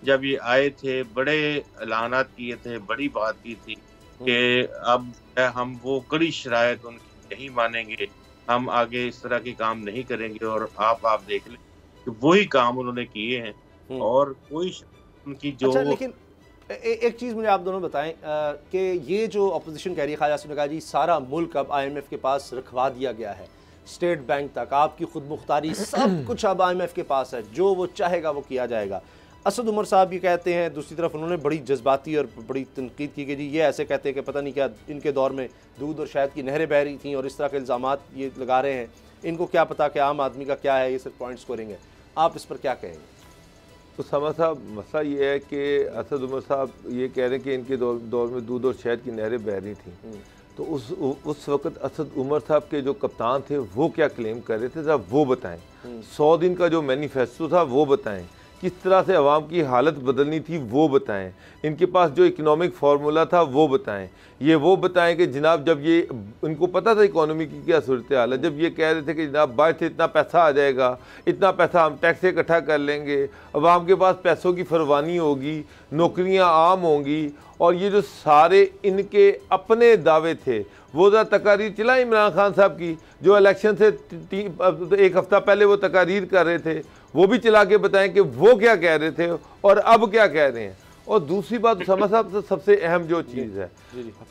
जब ये आए थे, बड़े ऐलानात किए थे, बड़ी बात की थी कि अब हम वो कड़ी शरायत उनकी नहीं मानेंगे, हम आगे इस तरह के काम नहीं करेंगे, और आप देख लें कि वही काम उन्होंने किए हैं, और कोई उनकी जो लेकिन एक चीज़ मुझे आप दोनों बताएं कि ये जो अपोजिशन कह रही है, ख्वाजा आसिफ ने कहा जी सारा मुल्क अब IMF के पास रखवा दिया गया है, स्टेट बैंक तक आपकी खुद मुख्तारी, सब कुछ अब IMF के पास है, जो वो चाहेगा वो किया जाएगा। असद उमर साहब ये कहते हैं, दूसरी तरफ उन्होंने बड़ी जज्बाती और बड़ी तनकीद की कि जी ये ऐसे कहते हैं कि पता नहीं क्या इनके दौर में दूध और शहद की नहरें बह रही थी, और इस तरह के इल्ज़ामात ये लगा रहे हैं, इनको क्या पता कि आम आदमी का क्या है, ये सिर्फ पॉइंट स्कोरिंग है। आप इस पर क्या कहेंगे? तो समा साहब, मसला ये है कि असद उमर साहब ये कह रहे हैं कि इनके दौर में दूध और शहद की नहरें बह रही थी, तो उस वक्त असद उमर साहब के जो कप्तान थे वो क्या क्लेम कर रहे थे, जरा वो बताएं। 100 दिन का जो मैनिफेस्टो था वो बताएं, किस तरह से अवाम की हालत बदलनी थी वो बताएं, इनके पास जो इकोनॉमिक फार्मूला था वो बताएं। ये वो बताएं कि जनाब जब ये इनको पता था इकोनॉमी की क्या सूरत हाल है, जब ये कह रहे थे कि जनाब बाहर से इतना पैसा आ जाएगा, इतना पैसा हम टैक्स से इकट्ठा कर लेंगे, अवाम के पास पैसों की फरवानी होगी, नौकरियां आम होंगी, और ये जो सारे इनके अपने दावे थे वो ज़रा तकारीर चला इमरान खान साहब की, जो इलेक्शन से एक हफ़्ता पहले वो तकारीर कर रहे थे, वो भी चला के बताएं कि वो क्या कह रहे थे और अब क्या कह रहे हैं। और दूसरी बात उसामा साहब तो सबसे अहम जो चीज़ है,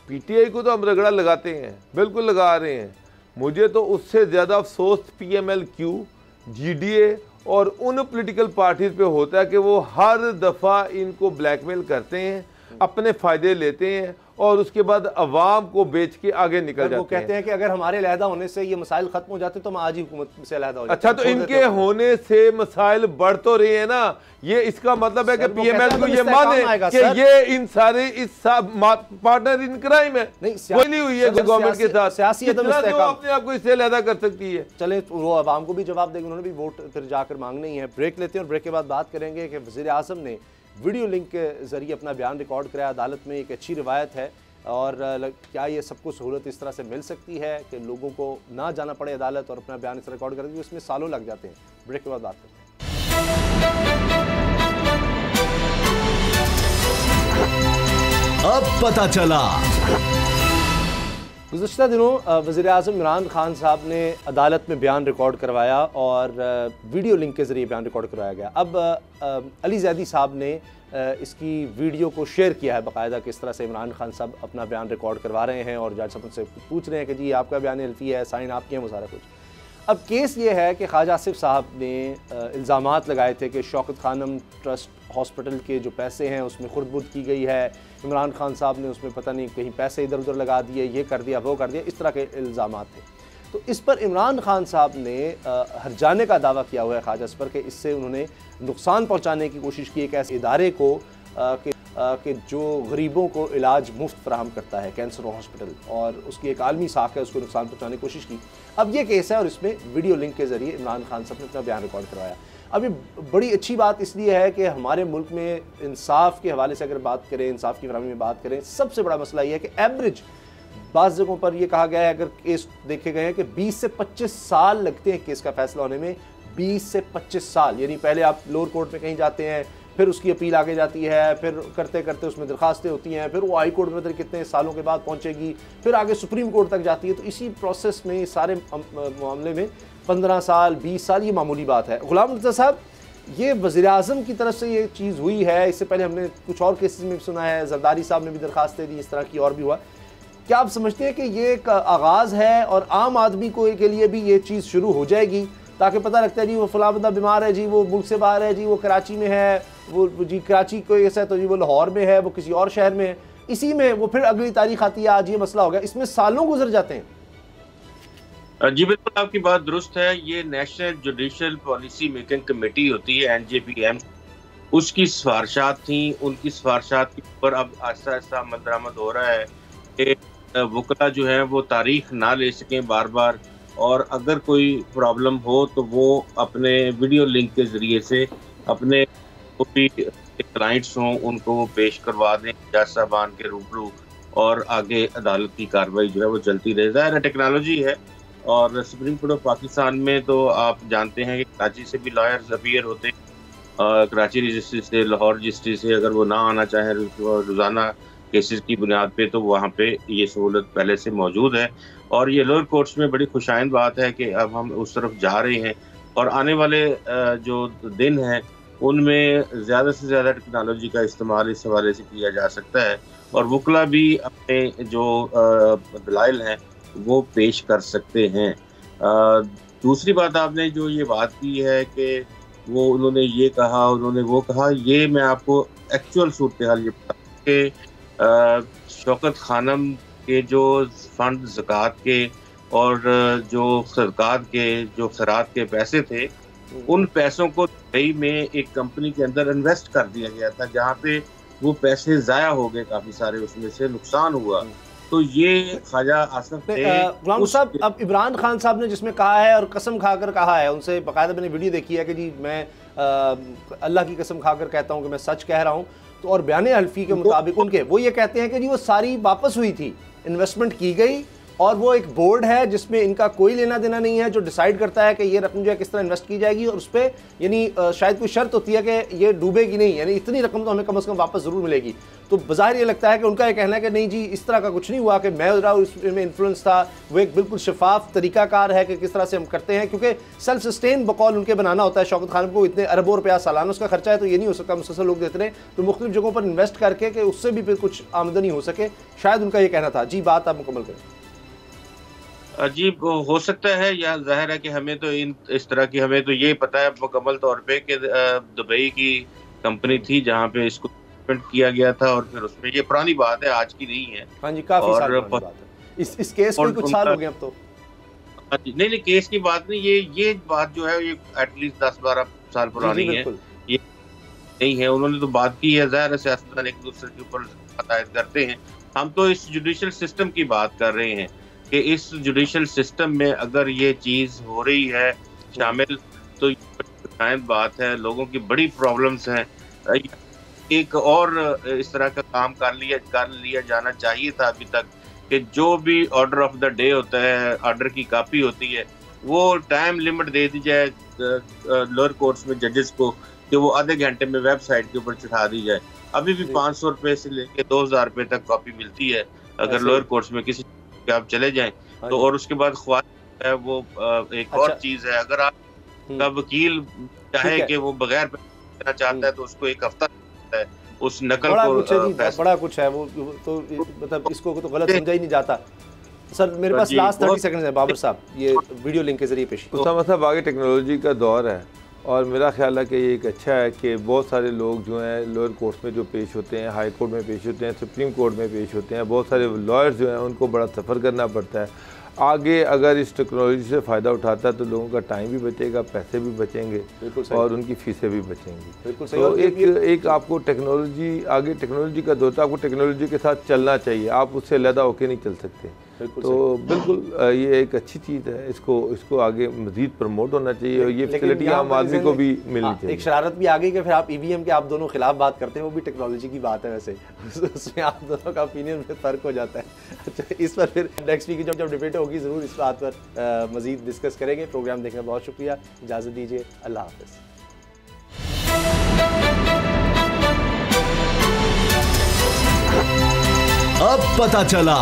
पीटीआई को तो हम रगड़ा लगाते हैं, बिल्कुल लगा रहे हैं, मुझे तो उससे ज़्यादा अफसोस PMLQ, GDA और उन पॉलिटिकल पार्टीज़ पे होता है कि वो हर दफ़ा इनको ब्लैकमेल करते हैं, अपने फ़ायदे लेते हैं और उसके बाद अवाम को बेच के आगे निकल जाते हैं। वो कहते हैं कि अगर हमारे अलहदा होने से ये मसाइल खत्म हो जाते तो हम आज ही हुकूमत से अलहदा हो जाते। अच्छा, तो इनके होने से मसाइल बढ़ तो रहे हैं ना, ये इसका मतलब है कि PML को ये माने कि ये इन सारे इस पार्टनर इन क्राइम है, नहीं हुई है गवर्नमेंट के साथ, सियासी अपने आप को इससे अलहदा कर सकती है। चले वो अवाम को भी जवाब देंगे, उन्होंने भी वोट फिर जाकर मांगने ही है। ब्रेक लेते हैं और ब्रेक के बाद बात करेंगे कि वज़ीर आज़म ने वीडियो लिंक के ज़रिए अपना बयान रिकॉर्ड कराया अदालत में, एक अच्छी रिवायत है, और क्या ये सबको सहूलत इस तरह से मिल सकती है कि लोगों को ना जाना पड़े अदालत और अपना बयान इस रिकॉर्ड कर दे, इसमें सालों लग जाते हैं। ब्रेक के बाद बात करते हैं। अब पता चला। गुज़श्ता दिनों वज़ीर आज़म इमरान खान साहब ने अदालत में बयान रिकॉर्ड करवाया और वीडियो लिंक के ज़रिए बयान रिकॉर्ड करवाया गया। अब अली ज़ैदी साहब ने इसकी वीडियो को शेयर किया है बाकायदा, किस तरह से इमरान खान साहब अपना बयान रिकॉर्ड करवा रहे हैं और जज साहब उनसे पूछ रहे हैं कि जी आपका बयान हल्फी है, साइन आपके हैं, वो सारा कुछ। अब केस ये है कि ख्वाजा आसिफ साहब ने इल्ज़ामात लगाए थे कि शौकत खानम ट्रस्ट हॉस्पिटल के जो पैसे हैं उसमें खुर्द-बुर्द की गई है, इमरान खान साहब ने उसमें पता नहीं कहीं पैसे इधर उधर लगा दिए, ये कर दिया वो कर दिया, इस तरह के इल्ज़ामात थे। तो इस पर इमरान खान साहब ने हर्जाने का दावा किया हुआ है ख्वाजा पर कि इससे उन्होंने नुकसान पहुँचाने की कोशिश की एक ऐसे इदारे को कि जो गरीबों को इलाज मुफ्त फराहम करता है, कैंसर हॉस्पिटल, और उसकी एक आलमी साख है, उसको नुकसान पहुँचाने की कोशिश की। अब ये केस है और इसमें वीडियो लिंक के ज़रिए इमरान खान साहब ने अपना बयान रिकॉर्ड करवाया। अब ये बड़ी अच्छी बात इसलिए है कि हमारे मुल्क में इंसाफ के हवाले से अगर बात करें, इंसाफ की फराहमी में बात करें, सबसे बड़ा मसला ये है कि एवरेज बाज़ जगहों पर ये कहा गया है, अगर केस देखे गए हैं कि 20 से 25 साल लगते हैं केस का फैसला होने में, 20 से 25 साल, यानी पहले आप लोअर कोर्ट में कहीं जाते हैं, फिर उसकी अपील आगे जाती है, फिर करते करते उसमें दरखास्तें होती हैं, फिर वो हाई कोर्ट में कितने सालों के बाद पहुंचेगी, फिर आगे सुप्रीम कोर्ट तक जाती है। तो इसी प्रोसेस में सारे मामले में 15 साल 20 साल ये मामूली बात है। गुलाम रज़ा साहब, ये वज़ीर आज़म की तरफ से ये चीज़ हुई है, इससे पहले हमने कुछ और केसेस में भी सुना है, जरदारी साहब ने भी दरखास्तें दी, इस तरह की और भी हुआ। क्या आप समझते हैं कि ये एक आगाज़ है और आम आदमी को के लिए भी ये चीज़ शुरू हो जाएगी, ताकि पता लगता है जी वो फलां बंदा बीमार है, जी वो मुल्क से बाहर है, जी वो कराची में है, वो जी कराची को ऐसा है तो जी वो लाहौर में है, वो किसी और शहर में है, इसी में वो फिर अगली तारीख आती है, आज ये मसला हो गया, इसमें सालों गुजर जाते हैं। जी बिल्कुल, आपकी बात दुरुस्त है। ये national judicial policy making committee होती है, NJPM, उसकी सिफारिशात थी, उनकी सिफारिशात के ऊपर अब आहिस्ता आहिस्ता अमल दरामद हो रहा है कि वकला जो है वो तारीख ना ले सकें बार बार, और अगर कोई प्रॉब्लम हो तो वो अपने वीडियो लिंक के ज़रिए से अपने भी क्लाइंट्स हों उनको वो पेश करवा दें जज साहबान के रूबरू, और आगे अदालत की कार्रवाई जो है वो चलती रहे। ज़ाहिर है टेक्नोलॉजी है, और सुप्रीम कोर्ट ऑफ पाकिस्तान में तो आप जानते हैं कि कराची से भी लॉयर्स अपीयर होते हैं, कराची रजिस्ट्री से, लाहौर रजिस्ट्री से, अगर वो ना आना चाहें रोज़ाना केसेस की बुनियाद पे तो वहाँ पे ये सहूलत पहले से मौजूद है। और ये लोअर कोर्ट्स में बड़ी खुशाइंद बात है कि अब हम उस तरफ जा रहे हैं, और आने वाले जो दिन हैं उनमें ज़्यादा से ज़्यादा टेक्नोलॉजी का इस्तेमाल इस हवाले से किया जा सकता है, और वकला भी अपने जो दलाइल हैं वो पेश कर सकते हैं। दूसरी बात आपने जो ये बात की है कि वो उन्होंने ये कहा, उन्होंने वो कहा, ये मैं आपको एक्चुअल सूरत हाल ये बता कि शौकत खानम के जो फंड ज़कात के और जो सदकात के जो खैरात के पैसे थे, उन पैसों को दुबई में एक कंपनी के अंदर इन्वेस्ट कर दिया गया था, जहाँ पे वो पैसे ज़ाया हो गए काफ़ी सारे, उसमें से नुकसान हुआ। तो ये ख्वाजा आसिफ थे। गुलाम साहब, अब इमरान खान साहब ने जिसमें कहा है और कसम खाकर कहा है, उनसे बाकायदा मैंने वीडियो देखी है कि जी मैं अल्लाह की कसम खाकर कहता हूँ कि मैं सच कह रहा हूँ, तो और बयान हल्फी के मुताबिक उनके वो ये कहते हैं कि जी वो सारी वापस हुई थी, इन्वेस्टमेंट की गई और वो एक बोर्ड है जिसमें इनका कोई लेना देना नहीं है, जो डिसाइड करता है कि ये रकम जो है किस तरह इन्वेस्ट की जाएगी, और उस पर यानी शायद कोई शर्त होती है कि ये डूबेगी नहीं, यानी इतनी रकम तो हमें कम से कम वापस ज़रूर मिलेगी। तो बाज़ाहिर ये लगता है कि उनका ये कहना है कि नहीं जी इस तरह का कुछ नहीं हुआ कि मैं उसमें इन्फ्लुएंस था, वो एक बिल्कुल शफाफ तरीकाकार है कि किस तरह से हम करते हैं, क्योंकि सेल्फ सस्टेन बकौल उनके बनाना होता है शौकत खान को, इतने अरबों रुपया सालाना उसका खर्चा है, तो ये नहीं हो सकता मुसलसल लोग देते रहे, तो मुख्तलिफ जगहों पर इन्वेस्ट करके कि उससे भी फिर कुछ आमदनी हो सके, शायद उनका ये कहना था। जी बात आप मुकम्मल करें। अजीब हो सकता है, या जाहिर है कि हमें तो इस तरह की हमें तो ये पता है मुकम्मल तौर पे कि दुबई की कंपनी थी जहाँ पे इसको किया गया था, और फिर उसमें ये पुरानी बात है, आज की नहीं है। हाँ जी, काफी साल पुरानी बात है। इस केस को कुछ साल हो गए अब तो। नहीं केस की बात नहीं, ये बात जो है ये एटलीस्ट 10-12 साल पुरानी है, ये नहीं है। उन्होंने तो बात की है, ज़ाहिर है सियासतदान एक दूसरे के ऊपर हदायत करते हैं। हम तो इस जुडिशल सिस्टम की बात कर रहे हैं कि इस जुडिशल सिस्टम में अगर ये चीज़ हो रही है शामिल, तो शायद बात है, लोगों की बड़ी प्रॉब्लम्स हैं। एक और इस तरह का काम कर लिया जाना चाहिए था अभी तक, कि जो भी ऑर्डर ऑफ द डे होता है, ऑर्डर की कॉपी होती है, वो टाइम लिमिट दे दी जाए लोअर कोर्ट्स में जजेस को, कि वो आधे घंटे में वेबसाइट के ऊपर चढ़ा दी जाए। अभी भी 500 रुपए से लेके 2000 रुपए तक कॉपी मिलती है अगर लोअर कोर्ट्स में किसी आप चले जाएं तो। और उसके बाद ख्वाजा है वो एक और चीज है, अगर आप का वकील चाहे कि वो बगैर देना चाहता है तो उसको एक हफ्ता है उस नकल को, बड़ा कुछ है वो, तो मतलब इसको तो गलत समझा ही नहीं जाता। सर मेरे पास लास्ट 30 सेकंड है बाबर साहब, ये वीडियो लिंक के जरिए पेश। उसामा साहब, आगे टेक्नोलॉजी का दौर है और मेरा ख्याल है कि ये एक अच्छा है कि बहुत सारे लोग जो हैं लोअर कोर्ट्स में जो पेश होते हैं, हाई कोर्ट में पेश होते हैं, सुप्रीम कोर्ट में पेश होते हैं, बहुत सारे लॉयर्स जो हैं उनको बड़ा सफ़र करना पड़ता है। आगे अगर इस टेक्नोलॉजी से फ़ायदा उठाता है तो लोगों का टाइम भी बचेगा, पैसे भी बचेंगे और उनकी फीसें भी बचेंगी। तो एक आपको टेक्नोलॉजी, आगे टेक्नोलॉजी का दौर, आपको टेक्नोलॉजी के साथ चलना चाहिए, आप उससे अलहदा होकर नहीं चल सकते। तो बिल्कुल ये एक अच्छी चीज़ है, इसको आगे मज़ीद प्रमोट होना चाहिए और ये फैसिलिटी आम आदमी को भी मिलनी चाहिए। एक शरारत भी आ गई कि फिर आप ईवीएम के आप दोनों खिलाफ बात करते हैं, वो भी टेक्नोलॉजी की बात है वैसे, उसमें आप दोनों का ओपिनियन में फ़र्क हो जाता है। अच्छा, इस पर फिर नेक्स्ट वीक जब डिबेट होगी ज़रूर इस बात पर मज़ीद डिस्कस करेंगे। प्रोग्राम देखने बहुत शुक्रिया, इजाज़त दीजिए, अल्लाह हाफ़िज़। अब पता चला।